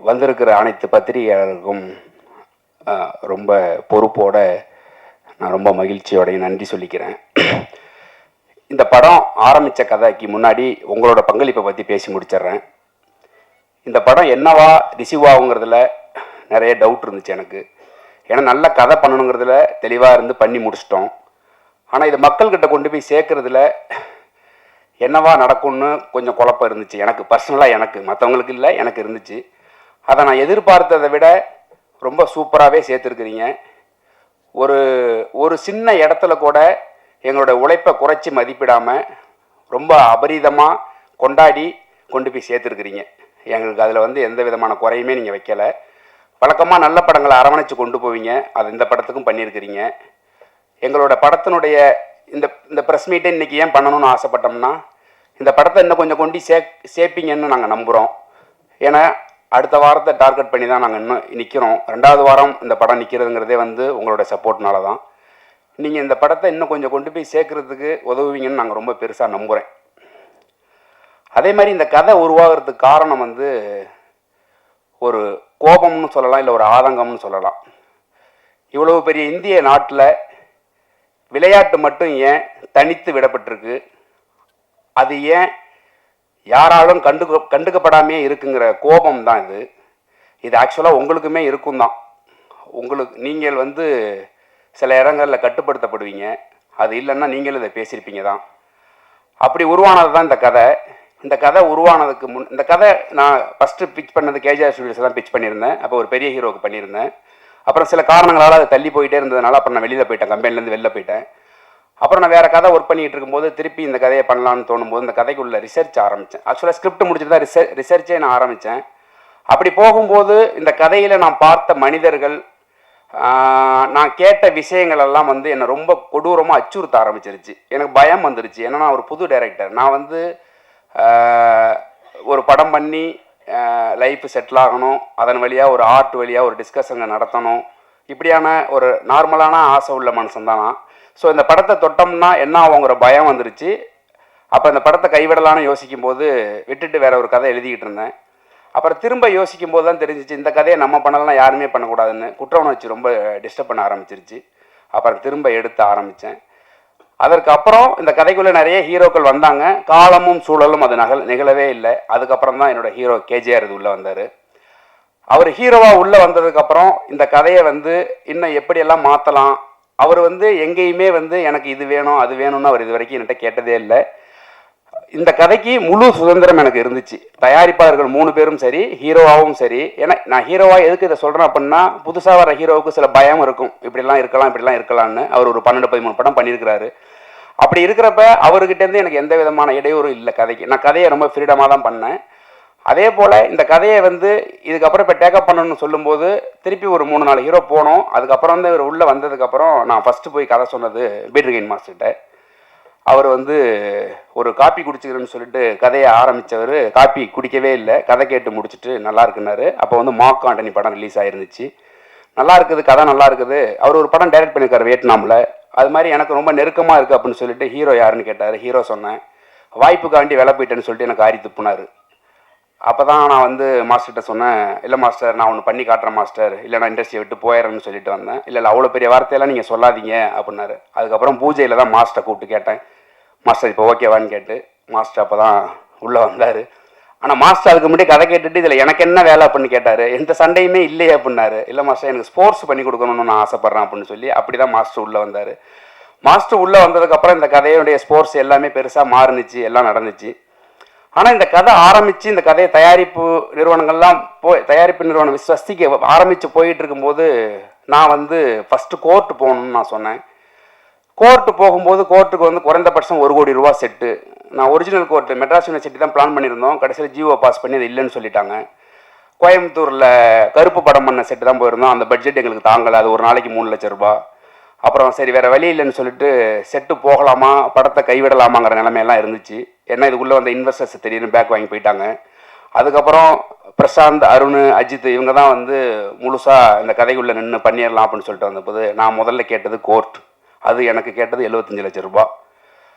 வந்திருக்கிற அனைத்து பத்திரிகையாளர்களுக்கும் ரொம்ப பொறுப்போட நான் ரொம்ப மகிழ்ச்சியோடைய நன்றி சொல்லிக்கிறேன். இந்த படம் ஆரம்பித்த கதைக்கு முன்னாடி உங்களோட பங்களிப்பை பற்றி பேசி முடிச்சிடுறேன். இந்த படம் என்னவா ரிசீவ் ஆகுங்கிறதுல நிறைய டவுட் இருந்துச்சு எனக்கு. ஏன்னா நல்ல கதை பண்ணணுங்கிறதுல தெளிவாக இருந்து பண்ணி முடிச்சிட்டோம். ஆனால் இது மக்கள்கிட்ட கொண்டு போய் சேர்க்குறதுல என்னவா நடக்கும்னு கொஞ்சம் குழப்பம் இருந்துச்சு எனக்கு பர்சனலாக. எனக்கு மற்றவங்களுக்கு இல்லை, எனக்கு இருந்துச்சு. அதை நான் எதிர்பார்த்ததை விட ரொம்ப சூப்பராகவே சேர்த்துருக்குறீங்க. ஒரு சின்ன இடத்துல கூட எங்களோட உழைப்பை குறைச்சி மதிப்பிடாமல் ரொம்ப அபரீதமாக கொண்டாடி கொண்டு போய் சேர்த்துருக்குறீங்க. எங்களுக்கு அதில் வந்து எந்த விதமான குறையுமே நீங்கள் வைக்கலை. வழக்கமாக நல்ல படங்களை அரவணைச்சு கொண்டு போவீங்க, அது இந்த படத்துக்கும் பண்ணியிருக்கிறீங்க. எங்களோட படத்தினுடைய இந்த ப்ரெஸ் மீட்டை இன்றைக்கி ஏன் பண்ணணும்னு ஆசைப்பட்டோம்னா, இந்த படத்தை இன்னும் கொஞ்சம் கொண்டு சேர்ப்பீங்கன்னு நாங்கள் நம்புகிறோம். ஏன்னா அடுத்த வாரத்தை டார்கெட் பண்ணி தான் நாங்கள் இன்னும் நிற்கிறோம். 2வது வாரம் இந்த படம் நிற்கிறதுங்கிறதே வந்து உங்களோட சப்போர்ட்னால தான். நீங்கள் இந்த படத்தை இன்னும் கொஞ்சம் கொண்டு போய் சேர்க்குறதுக்கு உதவுவீங்கன்னு நாங்கள் ரொம்ப பெருசாக நம்புகிறேன். அதே மாதிரி இந்த கதை உருவாகிறதுக்கு காரணம் வந்து ஒரு கோபம்னு சொல்லலாம், இல்லை ஒரு ஆதங்கம்னு சொல்லலாம். இவ்வளவு பெரிய இந்திய நாட்டில் விளையாட்டு மட்டும் ஏன் தனித்து விடப்பட்டிருக்கு, அது ஏன் யாராலும் கண்டுக்கப்படாமே இருக்குங்கிற கோபம் தான் இது. இது ஆக்சுவலாக உங்களுக்குமே இருக்கும் தான். நீங்கள் வந்து சில இடங்களில் கட்டுப்படுத்தப்படுவீங்க, அது இல்லைன்னா நீங்களும் இதை பேசியிருப்பீங்க தான். அப்படி உருவானது தான் இந்த கதை. இந்த கதை உருவானதுக்கு இந்த கதை நான் ஃபஸ்ட்டு பிச் பண்ணது கேஜிஆர் ஸ்டுடியோஸ் தான் பிச் பண்ணியிருந்தேன். அப்போ ஒரு பெரிய ஹீரோவுக்கு பண்ணியிருந்தேன். அப்புறம் சில காரணங்களால் அது தள்ளி போயிட்டே இருந்ததுனால அப்புறம் நான் வெளியில் போயிட்டேன், கம்பெனிலேருந்து வெளில போயிட்டேன். அப்புறம் நான் வேறு கதை ஒர்க் பண்ணிகிட்டு இருக்கும்போது திருப்பி இந்த கதையை பண்ணலான்னு தோணும்போது இந்த கதைக்குள்ள ரிசர்ச் ஆரம்பித்தேன். ஆக்சுவலாக ஸ்கிரிப்ட் முடிச்சுட்டு தான் ரிசர்ச்சே நான் ஆரம்பித்தேன். அப்படி போகும்போது இந்த கதையில் நான் பார்த்த மனிதர்கள், நான் கேட்ட விஷயங்கள் எல்லாம் வந்து என்னை ரொம்ப கொடூரமாக அச்சுறுத்த ஆரம்பிச்சிருச்சு. எனக்கு பயம் வந்துருச்சு. ஏன்னா நான் ஒரு புது டைரக்டர். நான் வந்து ஒரு படம் பண்ணி லைஃப் செட்டில் ஆகணும், அதன் வழியாக ஒரு ஆர்ட் வழியாக ஒரு டிஸ்கஷனை நடத்தணும், இப்படியான ஒரு நார்மலான ஆசை உள்ள மனுஷன் தான் நான். ஸோ இந்த படத்தை தொட்டோம்னா என்ன ஆகுங்கிற பயம் வந்துருச்சு. அப்போ இந்த படத்தை கைவிடலான்னு யோசிக்கும் போது விட்டுட்டு வேற ஒரு கதை எழுதிக்கிட்டு இருந்தேன். அப்புறம் திரும்ப யோசிக்கும் போது தான் தெரிஞ்சிச்சு இந்த கதையை நம்ம பண்ணலாம், யாருமே பண்ணக்கூடாதுன்னு. குற்ற உணர்ச்சி ரொம்ப டிஸ்டர்ப் பண்ண ஆரம்பிச்சிருச்சு. அப்புறம் திரும்ப எடுத்து ஆரம்பித்தேன். அதற்கு அப்புறம் இந்த கதைக்குள்ளே நிறைய ஹீரோக்கள் வந்தாங்க. காலமும் சூழலும் அது நிகழவே இல்லை. அதுக்கப்புறம் தான் என்னோடய ஹீரோ கேஜிஆர் இது உள்ளே வந்தார். அவர் ஹீரோவாக உள்ளே வந்ததுக்கப்புறம் இந்த கதையை வந்து இன்னும் எப்படியெல்லாம் மாற்றலாம், அவர் வந்து எங்கேயுமே வந்து எனக்கு இது வேணும் அது வேணும்னு அவர் இது வரைக்கும் என்கிட்ட கேட்டதே இல்லை. இந்த கதைக்கு முழு சுதந்திரம் எனக்கு இருந்துச்சு. தயாரிப்பாளர்கள் 3 பேரும் சரி, ஹீரோவாகவும் சரி. ஏன்னா நான் ஹீரோவாக எதுக்கு இதை சொல்கிறேன் அப்படின்னா, புதுசாக வர ஹீரோவுக்கு சில பயம் இருக்கும், இப்படிலாம் இருக்கலாம் இப்படிலாம் இருக்கலாம்னு. அவர் ஒரு 12-13 படம் பண்ணியிருக்கிறாரு. அப்படி இருக்கிறப்ப அவர்கிட்டேருந்து எனக்கு எந்த விதமான இடையூறும் இல்லை கதைக்கு. நான் கதையை ரொம்ப ஃப்ரீடமாக தான் பண்ணேன். அதே போல் இந்த கதையை வந்து இதுக்கப்புறம் இப்போ டேக்கப் பண்ணணும்னு சொல்லும்போது திருப்பி ஒரு 3-4 ஹீரோ போனோம். அதுக்கப்புறம் வந்து இவர் உள்ளே வந்ததுக்கப்புறம் நான் ஃபஸ்ட்டு போய் கதை சொன்னது பீட்ருகைன் மாஸ்டர்கிட்ட. அவர் வந்து ஒரு காப்பி குடிச்சுக்கிறேன்னு சொல்லிட்டு கதையை ஆரம்பித்தவர் காப்பி குடிக்கவே இல்லை. கதை கேட்டு முடிச்சுட்டு நல்லா இருக்குன்னாரு. அப்போ வந்து மார்க் ஆண்டனி படம் ரிலீஸ் ஆகிருந்துச்சு. நல்லா இருக்குது, கதை நல்லா இருக்குது. அவர் ஒரு படம் டைரக்ட் பண்ணியிருக்காரு வியட்நாமில். அது மாதிரி எனக்கு ரொம்ப நெருக்கமாக இருக்குது அப்படின்னு சொல்லிட்டு ஹீரோ யாருன்னு கேட்டார். ஹீரோ சொன்னேன். வாய்ப்புக்காண்டி வேலை போயிட்டேன்னு சொல்லிட்டு எனக்கு ஆரி துப்புனார். அப்போ தான் நான் வந்து மாஸ்டர்கிட்ட சொன்னேன், இல்லை மாஸ்டர் நான் ஒன்று பண்ணி காட்டுறேன் மாஸ்டர், இல்லை நான் இண்டஸ்ட்ரியை விட்டு போயிடுறேன்னு சொல்லிட்டு வந்தேன். இல்லை அவ்வளோ பெரிய வார்த்தையெல்லாம் நீங்கள் சொல்லாதீங்க அப்படின்னாரு. அதுக்கப்புறம் பூஜையில் தான் மாஸ்டரை கூப்பிட்டு கேட்டேன், மாஸ்டர் இப்போ ஓகேவான்னு கேட்டு. மாஸ்டர் அப்போ தான் உள்ளே வந்தார். ஆனால் மாஸ்டர் அதுக்கு முன்னாடி கதை கேட்டுட்டு இதில் எனக்கு என்ன வேலை அப்படின்னு கேட்டார். எந்த சண்டையுமே இல்லையே அப்படின்னாரு. இல்லை மாஸ்டர் எனக்கு ஸ்போர்ட்ஸ் பண்ணி கொடுக்கணும்னு நான் ஆசைப்பட்றேன் அப்படின்னு சொல்லி அப்படி தான் மாஸ்டர் உள்ளே வந்தார். மாஸ்டர் உள்ளே வந்ததுக்கப்புறம் இந்த கதையுடைய ஸ்போர்ட்ஸ் எல்லாமே பெருசாக மாறுனுச்சு, எல்லாம் நடந்துச்சு. ஆனால் இந்த கதை ஆரம்பித்து இந்த கதையை தயாரிப்பு நிறுவனங்கள்லாம் தயாரிப்பு நிறுவனம் ஸ்வஸ்திக்கு ஆரம்பித்து போயிட்டு இருக்கும்போது நான் வந்து ஃபஸ்ட்டு கோர்ட்டு போகணுன்னு நான் சொன்னேன். கோர்ட்டு போகும்போது கோர்ட்டுக்கு வந்து குறைந்தபட்சம் 1 கோடி ரூபா செட்டு. நான் ஒரிஜினல் கோர்ட்டு மெட்ராஸ் யூனிவர்சிட்டி தான் பிளான் பண்ணியிருந்தோம். கடைசியில் ஜிஓ பாஸ் பண்ணி அது இல்லைன்னு சொல்லிட்டாங்க. கோயம்புத்தூரில் கருப்பு படம் பண்ண செட்டு தான் போயிருந்தோம். அந்த பட்ஜெட் எங்களுக்கு தாங்கலை. அது ஒரு நாளைக்கு 3 லட்சம் ரூபா. அப்புறம் சரி வேறு வழி இல்லைன்னு சொல்லிட்டு செட்டு போகலாமா படத்தை கைவிடலாமாங்கிற நிலைமையெல்லாம் இருந்துச்சு. ஏன்னா இதுக்குள்ளே வந்த இன்வெஸ்டர்ஸ் திடீர்னு பேக் வாங்கி போயிட்டாங்க. அதுக்கப்புறம் பிரசாந்த், அருண், அஜித் இவங்க தான் வந்து முழுசாக இந்த கதைக்குள்ளே நின்று பண்ணிடலாம் அப்படின்னு சொல்லிட்டு வந்தபோது நான் முதல்ல கேட்டது கோர்ட். அது எனக்கு கேட்டது 75 லட்சம் ரூபா.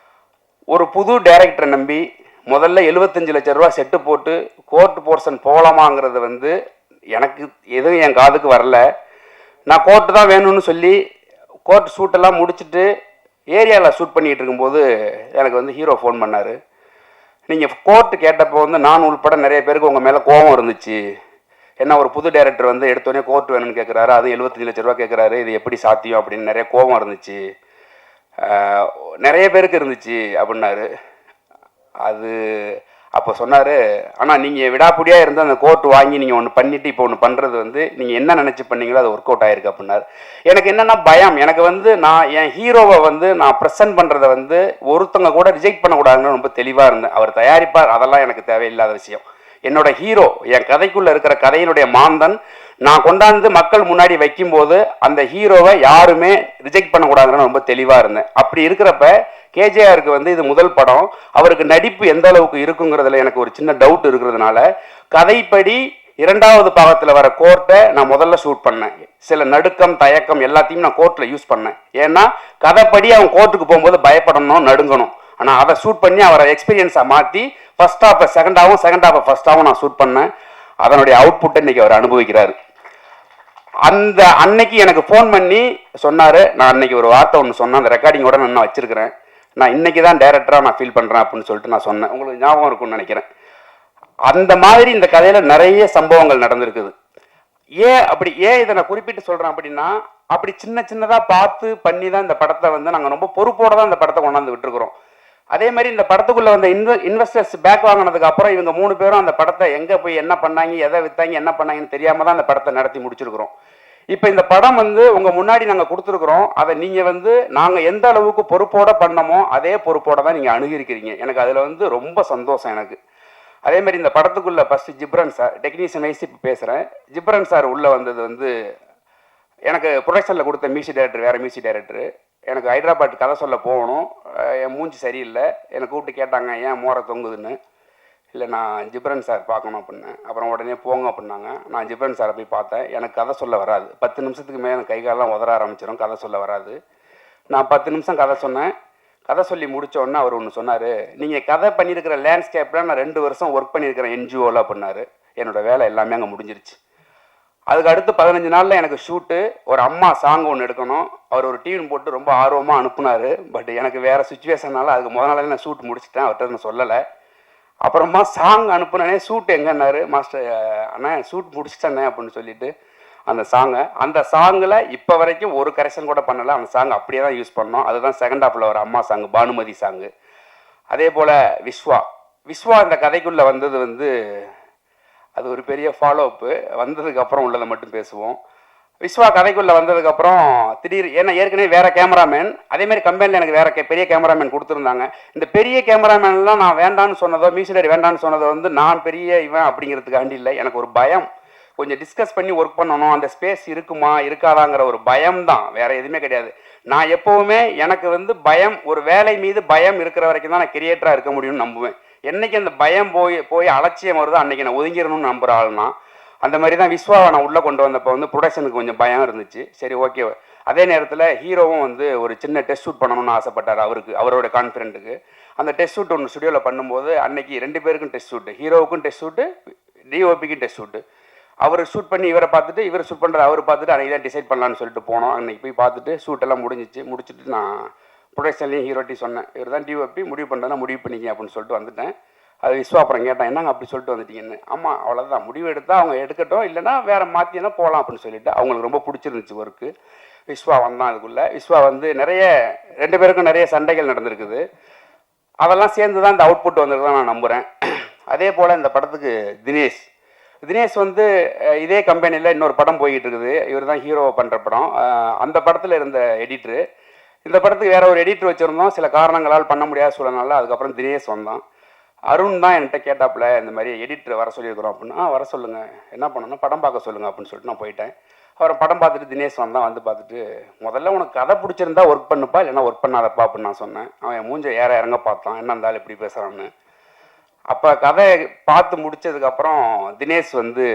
ஒரு புது டைரக்டரை நம்பி முதல்ல 75 லட்சம் ரூபா செட்டு போட்டு கோர்ட் போர்ஷன் போகலாமாங்கிறது வந்து எனக்கு எதுவும் என் காதுக்கு வரல. நான் கோர்ட்டு தான் வேணும்னு சொல்லி கோர்ட் ஷூட்டெல்லாம் முடிச்சுட்டு ஏரியாவில் ஷூட் பண்ணிகிட்டு இருக்கும்போது எனக்கு வந்து ஹீரோ ஃபோன் பண்ணார். நீங்கள் கோர்ட்டு கேட்டப்போ வந்து நான் உள்பட நிறைய பேருக்கு உங்கள் மேலே கோபம் இருந்துச்சு. ஏன்னா ஒரு புது டைரக்டர் வந்து எடுத்தோடனே கோர்ட் வேணும்னு கேட்குறாரு, அது 75 லட்ச ரூபா கேட்குறாரு, இது எப்படி சாத்தியம் அப்படின்னு நிறைய கோபம் இருந்துச்சு, நிறைய பேருக்கு இருந்துச்சு அப்படின்னாரு. அது அப்போ சொன்னார், ஆனால் நீங்கள் விடாப்பிடியாக இருந்து அந்த கோர்ட் வாங்கி நீங்கள் ஒன்று பண்ணிவிட்டு இப்போ ஒன்று பண்ணுறது வந்து நீங்கள் என்ன நினச்சி பண்ணீங்களோ அது ஒர்க் அவுட் ஆகிருக்கு அப்படின்னாரு. எனக்கு என்னென்னா பயம். எனக்கு வந்து நான் என் ஹீரோவை வந்து நான் ப்ரெசென்ட் பண்ணுறதை வந்து ஒருத்தங்க கூட ரிஜெக்ட் பண்ணக்கூடாதுன்னு ரொம்ப தெளிவாக இருந்தேன். அவர் தயாரிப்பார், அதெல்லாம் எனக்கு தேவையில்லாத விஷயம். என்னோட ஹீரோ என் கதைக்குள்ளே இருக்கிற கதையினுடைய மாந்தன் நான் கொண்டாந்து மக்கள் முன்னாடி வைக்கும்போது அந்த ஹீரோவை யாருமே ரிஜெக்ட் பண்ணக்கூடாதுன்னு ரொம்ப தெளிவாக இருந்தேன். அப்படி இருக்கிறப்ப கேஜேஆருக்கு வந்து இது முதல் படம், அவருக்கு நடிப்பு எந்த அளவுக்கு இருக்குங்கிறதுல எனக்கு ஒரு சின்ன டவுட் இருக்கிறதுனால கதைப்படி 2வது பாகத்தில் வர கோர்ட்டை நான் முதல்ல ஷூட் பண்ணேன். சில நடுக்கம் தயக்கம் எல்லாத்தையும் நான் கோர்ட்டில் யூஸ் பண்ணேன். ஏன்னா கதைப்படி அவன் கோர்ட்டுக்கு போகும்போது பயப்படணும், நடுங்கணும். ஆனால் அதை ஷூட் பண்ணி அவரை எக்ஸ்பீரியன்ஸாக மாற்றி ஃபர்ஸ்ட் ஹாஃபை செகண்டாகவும் செகண்ட் ஹாஃபை ஃபர்ஸ்டாகவும் நான் ஷூட் பண்ணேன். அதனுடைய அவுட்புட்டை இன்றைக்கி அவர் அனுபவிக்கிறார். அந்த அன்னைக்கு எனக்கு ஃபோன் பண்ணி சொன்னார், நான் அன்னைக்கு ஒரு வார்த்தை ஒன்று சொன்னேன், அந்த ரெக்கார்டிங்கோட நான் வச்சுருக்கிறேன், நான் இன்றைக்கி தான் டைரக்டராக நான் ஃபீல் பண்ணுறேன் அப்படின்னு சொல்லிட்டு நான் சொன்னேன். உங்களுக்கு ஞாபகம் இருக்கும்னு நினைக்கிறேன். அந்த மாதிரி இந்த கதையில் நிறைய சம்பவங்கள் நடந்திருக்குது. ஏன் இதை நான் குறிப்பிட்டு சொல்கிறேன் அப்படின்னா, அப்படி சின்ன சின்னதாக பார்த்து பண்ணி தான் இந்த படத்தை வந்து நாங்கள் ரொம்ப பொறுப்போடு தான் இந்த படத்தை கொண்டாந்து விட்டுருக்குறோம். அதே மாதிரி இந்த படத்துக்குள்ளே வந்த இன்வெஸ்டர்ஸ் பேக் வாங்கினதுக்கு அப்புறம் இவங்க 3 பேரும் அந்த படத்தை எங்கே போய் என்ன பண்ணாங்க, எதை விற்றாங்க, என்ன பண்ணாங்கன்னு தெரியாமல் தான் அந்த படத்தை நடத்தி முடிச்சிருக்கிறோம். இப்போ இந்த படம் வந்து உங்கள் முன்னாடி நாங்கள் கொடுத்துருக்குறோம். அதை நீங்கள் வந்து நாங்கள் எந்த அளவுக்கு பொறுப்போடு பண்ணமோ அதே பொறுப்போடு தான் நீங்கள் அணுகிருக்கிறீங்க. எனக்கு அதில் வந்து ரொம்ப சந்தோஷம் எனக்கு. அதே மாதிரி இந்த படத்துக்குள்ளே first Jibran sir, technician wise இப்போ பேசுகிறேன். ஜிப்ரன் சார் உள்ளே வந்தது வந்து எனக்கு ப்ரொடக்ஷனில் கொடுத்த மியூசிக் டைரக்டர், வேறு மியூசிக் டைரக்டர். எனக்கு ஹைதராபாத் கதை சொல்ல போகணும், என் மூஞ்சி சரியில்லை. என்னை கூப்பிட்டு கேட்டாங்க ஏன் மோரை தொங்குதுன்னு. இல்லை நான் ஜிப்ரன் சார் பார்க்கணும் அப்படின்னேன். அப்புறம் உடனே போங்க அப்படின்னாங்க. நான் ஜிப்ரன் சாரை போய் பார்த்தேன். எனக்கு கதை சொல்ல வராது. 10 நிமிஷத்துக்கு மேலே எனக்கு கை காலெலாம் உதற ஆரம்பிச்சிடும், கதை சொல்ல வராது. நான் 10 நிமிஷம் கதை சொன்னேன். கதை சொல்லி முடித்தோடனே அவர் ஒன்று சொன்னார், நீங்கள் கதை பண்ணியிருக்கிற லேண்ட்ஸ்கேப்பில் நான் 2 வருஷம் ஒர்க் பண்ணியிருக்கிறேன் NGOவில் அப்படின்னாரு. என்னோடய வேலை எல்லாமே அங்கே முடிஞ்சிருச்சு. அதுக்கு அடுத்து 15 நாளில் எனக்கு ஷூட்டு, ஒரு அம்மா சாங் ஒன்று எடுக்கணும். அவர் ஒரு டியூன் போட்டு ரொம்ப ஆர்வமாக அனுப்புனார். பட் எனக்கு வேறு சுச்சுவேஷனால அதுக்கு முதல் நாளே நான் ஷூட் முடிச்சிட்டேன், அவர்கிட்ட நான் சொல்லலை. அப்புறமா சாங் அனுப்புனே, ஷூட் எங்கன்னாரு. மாஸ்டர் அண்ணா ஷூட் முடிச்சிட்டேண்ணே அப்படின்னு சொல்லிட்டு அந்த சாங்கில் இப்போ வரைக்கும் ஒரு கரெக்ஷன் கூட பண்ணலை. அந்த சாங் அப்படியே தான் யூஸ் பண்ணோம். அதுதான் செகண்ட் ஹாஃபில் வர அம்மா சாங், பானுமதி சாங்கு. அதே போல் விஸ்வா இந்த கதைக்குள்ளே வந்தது வந்து அது ஒரு பெரிய ஃபாலோ அப்பு. வந்ததுக்கப்புறம் உள்ளதை மட்டும் பேசுவோம். விஸ்வா கதைக்குள்ளே வந்ததுக்கப்புறம் ஏன்னா ஏற்கனவே வேறு கேமராமேன், அதேமாதிரி கம்பெனியில் எனக்கு வேறு பெரிய கேமராமேன் கொடுத்துருந்தாங்க. இந்த பெரிய கேமராமேன்லாம் நான் வேண்டான்னு சொன்னதோ, மியூசிக் வேண்டான்னு சொன்னதோ வந்து நான் பெரிய இவன் அப்படிங்கிறதுக்காண்டி இல்லை. எனக்கு ஒரு பயம், கொஞ்சம் டிஸ்கஸ் பண்ணி ஒர்க் பண்ணணும், அந்த ஸ்பேஸ் இருக்குமா இருக்காதாங்கிற ஒரு பயம் தான், வேறு எதுவுமே கிடையாது. நான் எப்போவுமே எனக்கு வந்து பயம், ஒரு வேலை மீது பயம் இருக்கிற வரைக்கும் தான் நான் கிரியேட்டராக இருக்க முடியும்னு நம்புவேன். என்றைக்கு அந்த பயம் போய் அலட்சியம் வருதோ அன்றைக்கி நான் ஒதுங்கிடணும்னு நம்புகிற ஆள்னா. அந்த மாதிரி தான் விஸ்வாவை நான் உள்ளே கொண்டு வந்தப்போ வந்து ப்ரொடக்ஷனுக்கு கொஞ்சம் பயம் இருந்துச்சு. சரி ஓகே. அதே நேரத்தில் ஹீரோவும் வந்து ஒரு சின்ன டெஸ்ட் ஷூட் பண்ணணும்னு ஆசைப்பட்டார். அவரோட கான்ஃபிடென்ட்டுக்கு அந்த டெஸ்ட் ஷூட் ஒன்று ஸ்டுடியோவில் பண்ணும்போது அன்னைக்கு 2 பேருக்கும் டெஸ்ட் ஷூட்டு, ஹீரோவுக்கும் டெஸ்ட் ஷூட்டு, டிஓபிக்கும் டெஸ்ட் ஷூட்டு. அவர் ஷூட் பண்ணி இவரை பார்த்துட்டு, இவர் ஷூட் பண்ணுற அவர் பார்த்துட்டு அன்றைக்கி தான் டிசைட் பண்ணலான்னு சொல்லிட்டு போனோம். அன்றைக்கி போய் பார்த்துட்டு ஷூட்டெல்லாம் முடிச்சுட்டு நான் ப்ரொடக்ஷன்லேயும் ஹீரோட்டி சொன்னேன், இவர் தான் டிஓபி, முடிவு பண்ணுறதா முடிவு பண்ணிக்க அப்படின்னு சொல்லிட்டு வந்துட்டேன். அது விஸ்வா அப்புறம் கேட்டேன், என்னங்க அப்படி சொல்லிட்டு வந்துட்டீங்கன்னு. ஆமாம் அவ்வளோதான், முடிவு எடுத்தால் அவங்க எடுக்கட்டும், இல்லைனா வேறு மாற்றினா போகலாம் அப்படின்னு சொல்லிட்டு அவங்களுக்கு ரொம்ப பிடிச்சிருந்துச்சு ஒர்க்கு. விஸ்வா வந்தான். அதுக்குள்ளே விஸ்வா வந்து 2 பேருக்கும் நிறைய சண்டைகள் நடந்திருக்குது. அதெல்லாம் சேர்ந்து தான் இந்த அவுட்புட் வந்திருக்குதான் நான் நம்புகிறேன். அதே போல் இந்த படத்துக்கு தினேஷ் வந்து இதே கம்பெனியில் இன்னொரு படம் போய்கிட்டு இருக்குது. இவர் தான் ஹீரோவை பண்ணுற படம். அந்த படத்தில் இருந்த எடிட்ரு. இந்த படத்துக்கு வேறு ஒரு எடிட்டர் வச்சுருந்தோம், சில காரணங்களால் பண்ண முடியாத சூழல்னால அதுக்கப்புறம் தினேஷ் வந்தான். அருண் தான் என்கிட்ட கேட்டாப்புல, இந்த மாதிரி எடிட்டர் வர சொல்லியிருக்கிறோம் அப்படின்னா, வர சொல்லுங்கள், என்ன பண்ணணும்னா படம் பார்க்க சொல்லுங்கள் அப்படின்னு சொல்லிட்டு நான் போயிட்டேன். அப்புறம் படம் பார்த்துட்டு தினேஷ் வந்தான். வந்து பார்த்துட்டு, முதல்ல உனக்கு கதை பிடிச்சிருந்தா ஒர்க் பண்ணுப்பா, இல்லைன்னா ஒர்க் பண்ணாதப்பா அப்படின்னு நான் சொன்னேன். அவன் என் மூஞ்ச இறங்க பார்த்தான், என்ன இருந்தாலும் எப்படி பேசுகிறான்னு. அப்போ கதை பார்த்து முடித்ததுக்கப்புறம் தினேஷ் வந்து,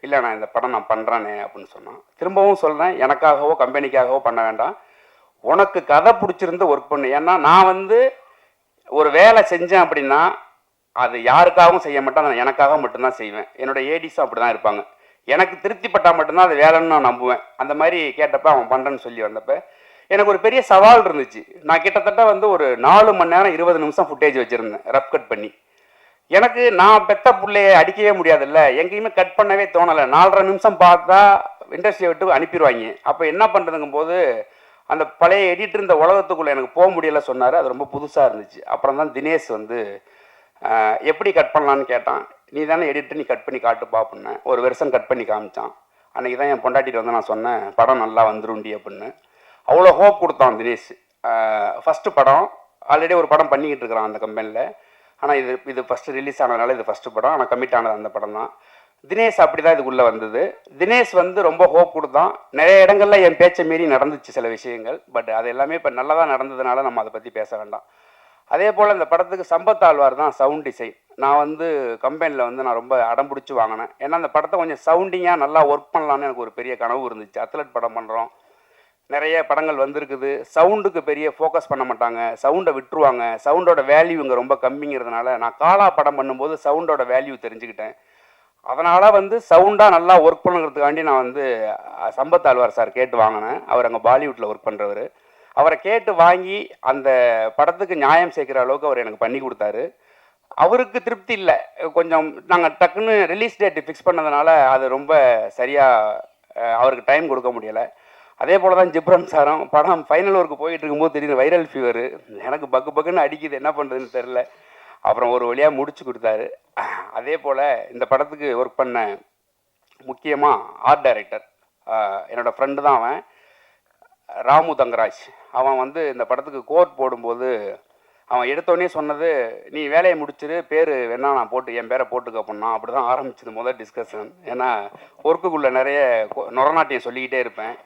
இல்லை நான் இந்த படம் நான் பண்ணுறேனே அப்படின்னு சொன்னான். திரும்பவும் சொல்கிறேன், எனக்காகவோ கம்பெனிக்காகவோ பண்ண வேண்டாம், உனக்கு கதை பிடிச்சிருந்து ஒர்க் பண்ணு. ஏன்னா நான் வந்து ஒரு வேலை செஞ்சேன் அப்படின்னா அது யாருக்காகவும் செய்ய மாட்டேன், நான் எனக்காக மட்டும்தான் செய்வேன். என்னோட ஏடிஸும் அப்படி தான் இருப்பாங்க. எனக்கு திருப்திப்பட்டால் மட்டும்தான் அது வேலைன்னு நான் நம்புவேன். அந்த மாதிரி கேட்டப்ப அவன் பண்ணுறேன்னு சொல்லி வந்தப்போ எனக்கு ஒரு பெரிய சவால் இருந்துச்சு. நான் கிட்டத்தட்ட வந்து ஒரு 4 மணி நேரம் 20 நிமிஷம் ஃபுட்டேஜ் வச்சுருந்தேன் ரப் கட் பண்ணி. எனக்கு நான் பெத்த பிள்ளையை அடிக்கவே முடியாதுல்ல, எங்கேயுமே கட் பண்ணவே தோணலை. 4.5 நிமிஷம் பார்த்தா இண்டஸ்ட்ரியை விட்டு அனுப்பிடுவாங்க. அப்போ என்ன பண்ணுறதுங்கும் போது அந்த பழைய எடிட்டர் இந்த உலகத்துக்குள்ளே எனக்கு போக முடியலை சொன்னார். அது ரொம்ப புதுசாக இருந்துச்சு. அப்புறம் தான் தினேஷ் வந்து எப்படி கட் பண்ணலான்னு கேட்டான். நீ தானே எடிட்டர், நீ கட் பண்ணி காட்டுப்பா அப்படின்னேன். ஒரு வெர்ஷன் கட் பண்ணி காமிச்சான். அன்றைக்கி தான் என் பொண்டாட்டிட்டு வந்து நான் சொன்னேன், படம் நல்லா வந்துருண்டி அப்படின்னு. அவ்வளோ ஹோப் கொடுத்தான் தினேஷ். ஃபஸ்ட்டு படம், ஆல்ரெடி ஒரு படம் பண்ணிக்கிட்டு இருக்கிறான் அந்த கம்பெனியில். ஆனால் இது ஃபஸ்ட்டு ரிலீஸ் ஆனதுனால இது ஃபஸ்ட்டு படம். ஆனால் கமிட் ஆனது அந்த படம் தான். தினேஷ் அப்படி தான் இதுக்குள்ளே வந்தது. தினேஷ் வந்து ரொம்ப ஹோப் கொடுத்தான். நிறைய இடங்களில் என் பேச்சை மீறி நடந்துச்சு சில விஷயங்கள். பட் அது எல்லாமே இப்போ நல்லதாக நடந்ததுனால நம்ம அதை பற்றி பேச வேண்டாம். அதே போல் இந்த படத்துக்கு சம்பத் ஆழ்வார் தான் சவுண்ட் டிசைன். நான் வந்து கம்பெனியில் வந்து நான் ரொம்ப அடம் பிடிச்சி வாங்கினேன். ஏன்னா அந்த படத்தை கொஞ்சம் சவுண்டிங்காக நல்லா ஒர்க் பண்ணலான்னு எனக்கு ஒரு பெரிய கனவு இருந்துச்சு. அத்லட் படம் பண்ணுறோம், நிறைய படங்கள் வந்திருக்குது, சவுண்டுக்கு பெரிய ஃபோக்கஸ் பண்ண மாட்டாங்க, சவுண்டை விட்டுருவாங்க, சவுண்டோட வேல்யூ இங்கே ரொம்ப கம்மிங்கிறதுனால நான் காலா படம் பண்ணும்போது சவுண்டோட வேல்யூ தெரிஞ்சுக்கிட்டேன். அதனால் வந்து சவுண்டாக நல்லா ஒர்க் பண்ணுறதுக்காண்டி நான் வந்து சம்பத் ஆழ்வார் சார் கேட்டு வாங்கினேன். அவர் அங்கே பாலிவுட்டில் ஒர்க் பண்ணுறவர். அவரை கேட்டு வாங்கி அந்த படத்துக்கு நியாயம் சேர்க்குற அளவுக்கு அவர் எனக்கு பண்ணி கொடுத்தாரு. அவருக்கு திருப்தி இல்லை. கொஞ்சம் நாங்கள் டக்குன்னு ரிலீஸ் டேட் ஃபிக்ஸ் பண்ணதுனால அது ரொம்ப சரியாக அவருக்கு டைம் கொடுக்க முடியலை. அதே போல் தான் ஜிப்ரான் சாரும் படம் ஃபைனல் ஒர்க்கு போயிட்டு இருக்கும்போது திடீர்னு வைரல் ஃபீவர் எனக்கு பக்குன்னு அடிக்குது, என்ன பண்ணுறதுன்னு தெரில. அப்புறம் ஒரு வழியாக முடிச்சு கொடுத்தாரு. அதே போல் இந்த படத்துக்கு ஒர்க் பண்ண முக்கியமாக ஆர்ட் டைரக்டர் என்னோடய ஃப்ரெண்டு தான் அவன், ராமு தங்கராஜ். அவன் வந்து இந்த படத்துக்கு கோட் போடும்போது அவன் எடுத்தோடனே சொன்னது, நீ வேலையை முடிச்சிரு, பேர் வேணா நான் போட்டு என் பேரை போட்டுக்க அப்படின்னா. அப்படி தான் ஆரம்பிச்சது முதல் டிஸ்கஷன். ஏன்னா ஒர்க்குக்குள்ளே நிறைய நொரநாட்டியம் சொல்லிக்கிட்டே இருப்பேன்.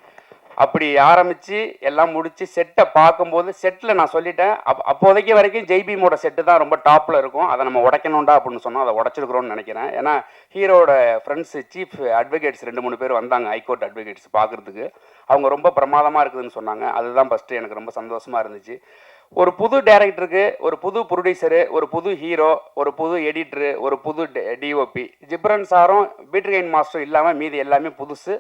அப்படி ஆரம்பித்து எல்லாம் முடித்து செட்டை பார்க்கும்போது செட்டில் நான் சொல்லிட்டேன், அப்போதைக்கு வரைக்கும் ஜெய்பீமோட செட்டு தான் ரொம்ப டாப்பில் இருக்கும், அதை நம்ம உடைக்கணும்டா அப்படின்னு சொன்னால் அதை உடச்சிருக்கிறோன்னு நினைக்கிறேன். ஏன்னா ஹீரோட ஃப்ரெண்ட்ஸு சீஃப் அட்வொகேட்ஸ் 2-3 பேர் வந்தாங்க, ஹைகோர்ட் அட்வொகேட்ஸ் பார்க்குறதுக்கு. அவங்க ரொம்ப பிரமாதமாக இருக்குதுன்னு சொன்னாங்க. அதுதான் ஃபஸ்ட்டு எனக்கு ரொம்ப சந்தோஷமாக இருந்துச்சு. ஒரு புது டைரக்டருக்கு, ஒரு புது ப்ரொடியூசரு, ஒரு புது ஹீரோ, ஒரு புது எடிட்ரு, ஒரு புது டிஓபி. ஜிப்ரன் சாரும் பீட்ரிகைன் மாஸ்டரும் இல்லாமல் மீதி எல்லாமே புதுசு.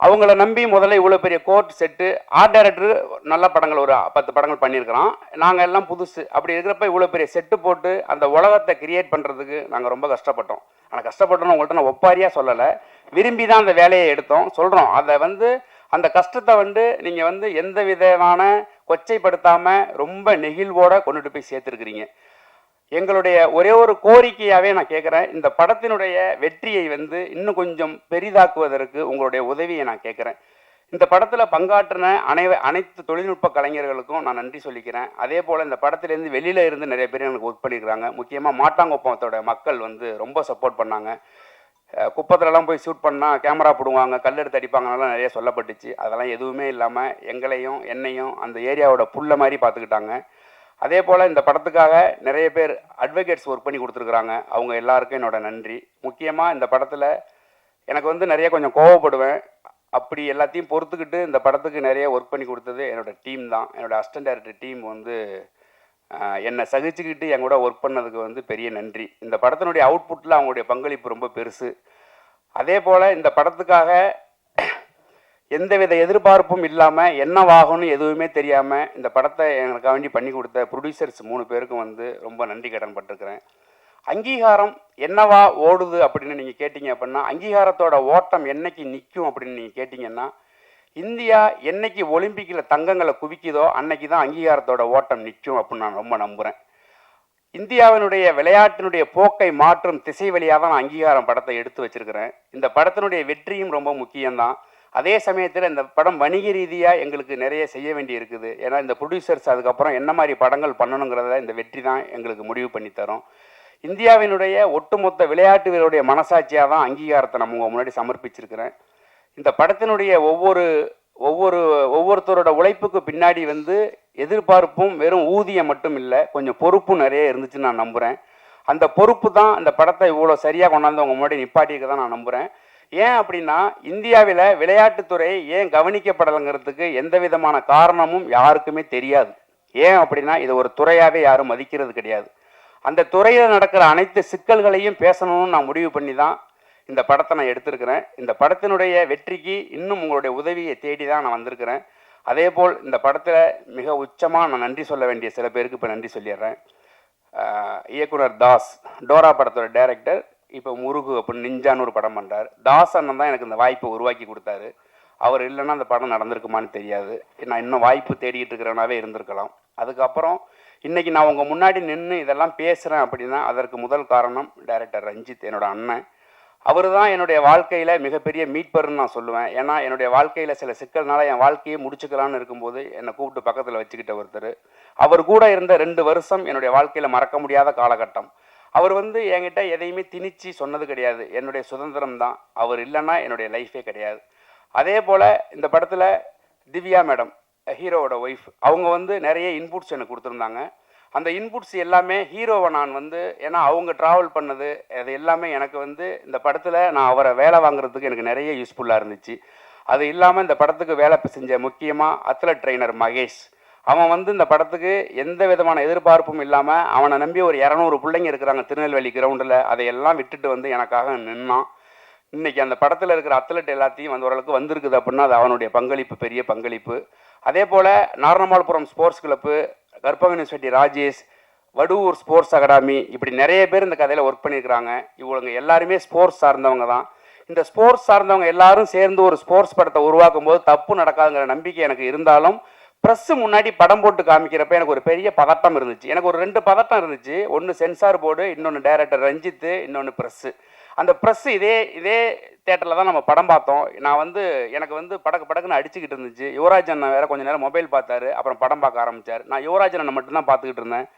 அவங்கள நம்பி முதல்ல இவ்வளோ பெரிய கோர்ட் செட்டு, ஆர்ட் டைரக்டர் நல்ல படங்கள் ஒரு 10 படங்கள் பண்ணியிருக்கிறோம், நாங்கள் எல்லாம் புதுசு. அப்படி இருக்கிறப்ப இவ்வளோ பெரிய செட்டு போட்டு அந்த உலகத்தை கிரியேட் பண்ணுறதுக்கு நாங்கள் ரொம்ப கஷ்டப்பட்டோம். ஆனால் கஷ்டப்பட்டோன்னு உங்கள்கிட்ட நான் ஒப்பாரியாக சொல்லலை, விரும்பி தான் அந்த வேலையை எடுத்தோம் சொல்கிறோம். அதை வந்து அந்த கஷ்டத்தை வந்து நீங்கள் வந்து எந்த விதமான கொச்சைப்படுத்தாமல் ரொம்ப நெகிழ்வோடு கொண்டுட்டு போய் சேர்த்துருக்கிறீங்க. எங்களுடைய ஒரே ஒரு கோரிக்கையாகவே நான் கேட்குறேன், இந்த படத்தினுடைய வெற்றியை வந்து இன்னும் கொஞ்சம் பெரிதாக்குவதற்கு உங்களுடைய உதவியை நான் கேட்குறேன். இந்த படத்தில் பங்காற்றின அனைத்து தொழில்நுட்ப கலைஞர்களுக்கும் நான் நன்றி சொல்லிக்கிறேன். அதே போல் இந்த படத்துலேருந்து வெளியில் இருந்து நிறைய பேர் எனக்கு ஒர்க் பண்ணியிருக்கிறாங்க. முக்கியமாக மாட்டாங்குப்பத்தோட மக்கள் வந்து ரொம்ப சப்போர்ட் பண்ணாங்க. குப்பத்துலலாம் போய் ஷூட் பண்ணால் கேமரா போடுவாங்க, கல் எடுத்து அடிப்பாங்கலாம் நிறைய சொல்லப்பட்டுச்சு. அதெல்லாம் எதுவுமே இல்லாமல் எங்களையும் என்னையும் அந்த ஏரியாவோட புல்ல மாதிரி பார்த்துக்கிட்டாங்க. அதே போல் இந்த படத்துக்காக நிறைய பேர் அட்வொகேட்ஸ் ஒர்க் பண்ணி கொடுத்துருக்குறாங்க. அவங்க எல்லாருக்கும் என்னோட நன்றி. முக்கியமாக இந்த படத்தில் எனக்கு வந்து நிறைய கொஞ்சம் கோவப்படுவேன், அப்படி எல்லாத்தையும் பொறுத்துக்கிட்டு இந்த படத்துக்கு நிறைய ஒர்க் பண்ணி கொடுத்தது என்னோடய டீம் தான். என்னோடய அசிஸ்டன்ட் டைரக்டர் டீம் வந்து என்னை சகிச்சுக்கிட்டு என் கூட ஒர்க் பண்ணதுக்கு வந்து பெரிய நன்றி. இந்த படத்தினுடைய அவுட்புட்டில் அவங்களுடைய பங்களிப்பு ரொம்ப பெருசு. அதே போல் இந்த படத்துக்காக எந்தவித எதிர்பார்ப்பும் இல்லாமல் என்னவாகும்னு எதுவுமே தெரியாமல் இந்த படத்தை எனக்கு வேண்டி பண்ணி கொடுத்த ப்ரொடியூசர்ஸ் 3 பேருக்கும் வந்து ரொம்ப நன்றி கடன் பட்டிருக்கிறேன். அங்கீகாரம் என்னவா ஓடுது அப்படின்னு நீங்கள் கேட்டிங்க அப்படின்னா, அங்கீகாரத்தோட ஓட்டம் என்னைக்கு நிற்கும் அப்படின்னு நீங்கள் கேட்டிங்கன்னா, இந்தியா என்னைக்கு ஒலிம்பிக்கில் தங்கங்களை குவிக்குதோ அன்னைக்கு தான் அங்கீகாரத்தோட ஓட்டம் நிற்கும் அப்படின்னு நான் ரொம்ப நம்புகிறேன். இந்தியாவினுடைய விளையாட்டினுடைய போக்கை மாற்றும் திசை வழியாக தான் நான் அங்கீகாரம் படத்தை எடுத்து வச்சிருக்கிறேன். இந்த படத்தினுடைய வெற்றியும் ரொம்ப முக்கியம்தான். அதே சமயத்தில் இந்த படம் வணிக ரீதியாக எங்களுக்கு நிறைய செய்ய வேண்டி இருக்குது. ஏன்னா இந்த ப்ரொடியூசர்ஸ் அதுக்கப்புறம் என்ன மாதிரி படங்கள் பண்ணணுங்கிறத இந்த வெற்றி தான் எங்களுக்கு முடிவு பண்ணி தரும். இந்தியாவினுடைய ஒட்டுமொத்த விளையாட்டு வீரருடைய மனசாட்சியாக தான் அங்கீகாரத்தை நம்ம உங்கள் முன்னாடி சமர்ப்பிச்சிருக்கிறேன். இந்த படத்தினுடைய ஒவ்வொருத்தரோட உழைப்புக்கு பின்னாடி வந்து எதிர்பார்ப்பும் வெறும் ஊதியம் மட்டும் இல்லை, கொஞ்சம் பொறுப்பும் நிறைய இருந்துச்சுன்னு நான் நம்புகிறேன். அந்த பொறுப்பு தான் அந்த படத்தை இவ்வளோ சரியாக கொண்டாந்து உங்கள் முன்னாடி நிப்பாட்டிக்க தான் நான் நம்புகிறேன். ஏன் அப்படின்னா, இந்தியாவில் விளையாட்டுத்துறை ஏன் கவனிக்கப்படலைங்கிறதுக்கு எந்த விதமான காரணமும் யாருக்குமே தெரியாது. ஏன் அப்படின்னா, இது ஒரு துறையாகவே யாரும் மதிக்கிறது கிடையாது. அந்த துறையில் நடக்கிற அனைத்து சிக்கல்களையும் பேசணும்னு நான் முடிவு பண்ணி தான் இந்த படத்தை நான் எடுத்திருக்கிறேன். இந்த படத்தினுடைய வெற்றிக்கு இன்னும் உங்களுடைய உதவியை தேடி தான் நான் வந்திருக்கிறேன். அதே போல் இந்த படத்தில் மிக உச்சமாக நான் நன்றி சொல்ல வேண்டிய சில பேருக்கு இப்போ நன்றி சொல்லிடுறேன். இயக்குனர் தாஸ், டோரா படத்தோட டைரக்டர், இப்போ முருகு அப்படின்னு நிஞ்சான்னு ஒரு படம் பண்ணுறார். தாஸ் அண்ணன் தான் எனக்கு இந்த வாய்ப்பை உருவாக்கி கொடுத்தாரு. அவர் இல்லைன்னா அந்த படம் நடந்திருக்குமான்னு தெரியாது. நான் இன்னும் வாய்ப்பு தேடிட்டு இருக்கிறவனாவே இருந்திருக்கலாம். அதுக்கப்புறம் இன்றைக்கி நான் உங்கள் முன்னாடி நின்று இதெல்லாம் பேசுகிறேன் அப்படின்னா அதற்கு முதல் காரணம் டைரக்டர் ரஞ்சித், என்னோட அண்ணன். அவர் தான் என்னுடைய வாழ்க்கையில் மிகப்பெரிய மீட்பர்னு நான் சொல்லுவேன். ஏன்னா என்னுடைய வாழ்க்கையில் சில சிக்கல்னால என் வாழ்க்கையை முடிச்சுக்கலான்னு இருக்கும்போது என்னை கூப்பிட்டு பக்கத்தில் வச்சுக்கிட்ட ஒருத்தர். அவர் கூட இருந்த 2 வருஷம் என்னுடைய வாழ்க்கையில் மறக்க முடியாத காலகட்டம். அவர் வந்து என்கிட்ட எதையுமே திணிச்சு சொன்னது கிடையாது, என்னுடைய சுதந்திரம் தான். அவர் இல்லைன்னா என்னுடைய லைஃபே கிடையாது. அதே போல் இந்த படத்தில் திவ்யா மேடம், ஹீரோவோட ஒய்ஃப், அவங்க வந்து நிறைய இன்புட்ஸ் எனக்கு கொடுத்துருந்தாங்க. அந்த இன்புட்ஸ் எல்லாமே ஹீரோவை நான் வந்து, ஏன்னா அவங்க ட்ராவல் பண்ணது அது எல்லாமே எனக்கு வந்து இந்த படத்தில் நான் அவரை வேலை வாங்குறதுக்கு எனக்கு நிறைய யூஸ்ஃபுல்லாக இருந்துச்சு. அது இல்லாமல் இந்த படத்துக்கு வேலை செஞ்ச முக்கியமாக அத்லட் ட்ரெயினர் மகேஷ், அவன் வந்து இந்த படத்துக்கு எந்த விதமான எதிர்பார்ப்பும் இல்லாமல் அவனை நம்பி ஒரு 200 பிள்ளைங்க இருக்கிறாங்க திருநெல்வேலி கிரவுண்டில், அதையெல்லாம் விட்டுட்டு வந்து எனக்காக நின்னான். இன்றைக்கி அந்த படத்தில் இருக்கிற அத்லட் எல்லாத்தையும் வந்து ஓரளவுக்கு வந்திருக்குது அப்படின்னா அது அவனுடைய பங்களிப்பு, பெரிய பங்களிப்பு. அதே போல் Naranammalpuram sports club, Karpaga university Rajesh, Vaduvur sports academy, இப்படி நிறைய பேர் இந்த கதையில் ஒர்க் பண்ணியிருக்கிறாங்க. இவங்க எல்லாருமே ஸ்போர்ட்ஸ் சார்ந்தவங்க தான். இந்த ஸ்போர்ட்ஸ் சார்ந்தவங்க எல்லாரும் சேர்ந்து ஒரு ஸ்போர்ட்ஸ் படத்தை உருவாக்கும் போது தப்பு நடக்காதுங்கிற நம்பிக்கை எனக்கு இருந்தாலும், ப்ரெஸ்ஸு முன்னாடி படம் போட்டு காமிக்கிறப்ப எனக்கு ஒரு பெரிய பதட்டம் இருந்துச்சு. எனக்கு ஒரு 2 பதட்டம் இருந்துச்சு. ஒன்று சென்சார் போர்டு, இன்னொன்று டைரக்டர் ரஞ்சித்து, இன்னொன்று ப்ரெஸ்ஸு. அந்த ப்ரெஸ்ஸு இதே தேட்டரில் தான் நம்ம படம் பார்த்தோம். நான் எனக்கு படக்குன்னு அடிச்சுக்கிட்டு இருந்துச்சு. யுவராஜ் அண்ணன் வேறு கொஞ்சம் நேரம் மொபைல் பார்த்தாரு, அப்புறம் படம் பார்க்க ஆரம்பித்தார். நான் யுவராஜ் அண்ணனை மட்டும்தான் பார்த்துக்கிட்டு இருந்தேன்.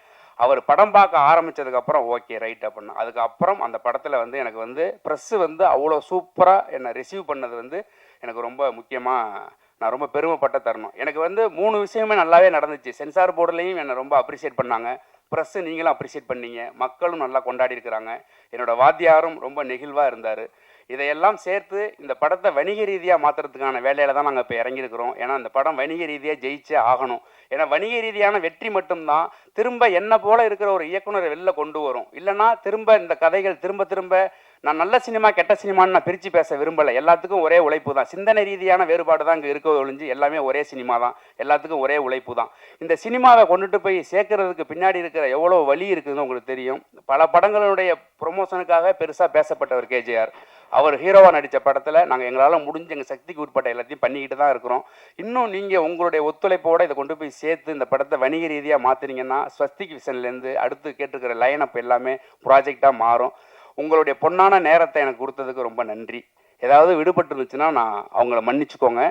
அவர் படம் பார்க்க ஆரம்பித்ததுக்கப்புறம் ஓகே ரைட் அப்படின்னா, அதுக்கப்புறம் அந்த படத்தில் எனக்கு ப்ரெஸ்ஸு அவ்வளோ சூப்பராக என்னை ரிசீவ் பண்ணது எனக்கு ரொம்ப முக்கியமாக நான் ரொம்ப பெருமைப்பட்ட தருணம். எனக்கு 3 விஷயமே நல்லாவே நடந்துச்சு. சென்சார் போர்டுலேயும் என்னை ரொம்ப அப்ரிஷியேட் பண்ணாங்க, ப்ரெஸ்ஸு நீங்களும் அப்ரிஷியேட் பண்ணீங்க, மக்களும் நல்லா கொண்டாடி இருக்கிறாங்க, என்னோடய வாத்தியாரும் ரொம்ப நெகிழ்வாக இருந்தார். இதையெல்லாம் சேர்த்து இந்த படத்தை வணிக ரீதியாக மாற்றுறதுக்கான வேலையில் தான் நாங்கள் இப்போ இறங்கியிருக்கிறோம். ஏன்னா இந்த படம் வணிக ரீதியாக ஜெயிச்சே ஆகணும். ஏன்னா வணிக ரீதியான வெற்றி மட்டும்தான் திரும்ப என்ன போல் இருக்கிற ஒரு இயக்குனரை வெளில கொண்டு வரும். இல்லைனா திரும்ப இந்த கதைகள் திரும்ப நான் நல்ல சினிமா கெட்ட சினிமான்னு நான் பிரித்து பேச விரும்பலை. எல்லாத்துக்கும் ஒரே உழைப்பு தான். சிந்தனை ரீதியான வேறுபாடு தான் இங்கே இருக்க ஒழிஞ்சு எல்லாமே ஒரே சினிமா தான், எல்லாத்துக்கும் ஒரே உழைப்பு தான். இந்த சினிமாவை கொண்டுட்டு போய் சேர்க்கறதுக்கு பின்னாடி இருக்கிற எவ்வளோ வழி இருக்குதுன்னு உங்களுக்கு தெரியும். பல படங்களுடைய ப்ரொமோஷனுக்காக பெருசாக பேசப்பட்டவர் கேஜேஆர். அவர் ஹீரோவாக நடித்த படத்தில் நாங்கள் எங்களால் முடிஞ்ச எங்கள் சக்திக்கு உட்பட்ட எல்லாத்தையும் பண்ணிக்கிட்டு தான் இருக்கிறோம். இன்னும் நீங்கள் உங்களுடைய ஒத்துழைப்போடு இதை கொண்டு போய் சேர்த்து இந்த படத்தை வணிக ரீதியாக மாற்றினீங்கன்னா ஸ்வஸ்திக் விஷன்லேருந்து அடுத்து கேட்டிருக்கிற லைனப் எல்லாமே ப்ராஜெக்டாக மாறும். உங்களுடைய பொன்னான நேரத்தை எனக்கு கொடுத்ததுக்கு ரொம்ப நன்றி. ஏதாவது விடுபட்டு இருந்துச்சுன்னா நான் அவங்கள மன்னிச்சுக்கோங்க.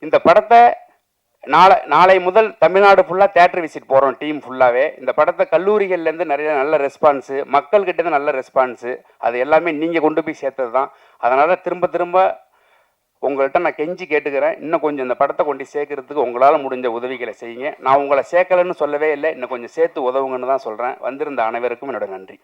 இந்த படத்தை நாளை முதல் தமிழ்நாடு ஃபுல்லாக தேட்டர் விசிட் போகிறோம், டீம் ஃபுல்லாகவே. இந்த படத்தை கல்லூரிகள்லேருந்து நிறைய நல்ல ரெஸ்பான்ஸு, மக்கள்கிட்டேருந்து நல்ல ரெஸ்பான்ஸு, அது எல்லாமே நீங்கள் கொண்டு போய் சேர்த்தது தான். அதனால் திரும்ப உங்கள்கிட்ட நான் கெஞ்சி கேட்டுக்கிறேன், இன்னும் கொஞ்சம் இந்த படத்தை கொண்டு சேர்க்கறதுக்கு உங்களால் முடிஞ்ச உதவிகளை செய்யுங்க. நான் உங்களை சேர்க்கலைன்னு சொல்லவே இல்லை, இன்னும் கொஞ்சம் சேர்த்து உதவுங்கன்னு தான் சொல்கிறேன். வந்திருந்த அனைவருக்கும் என்னோட நன்றி.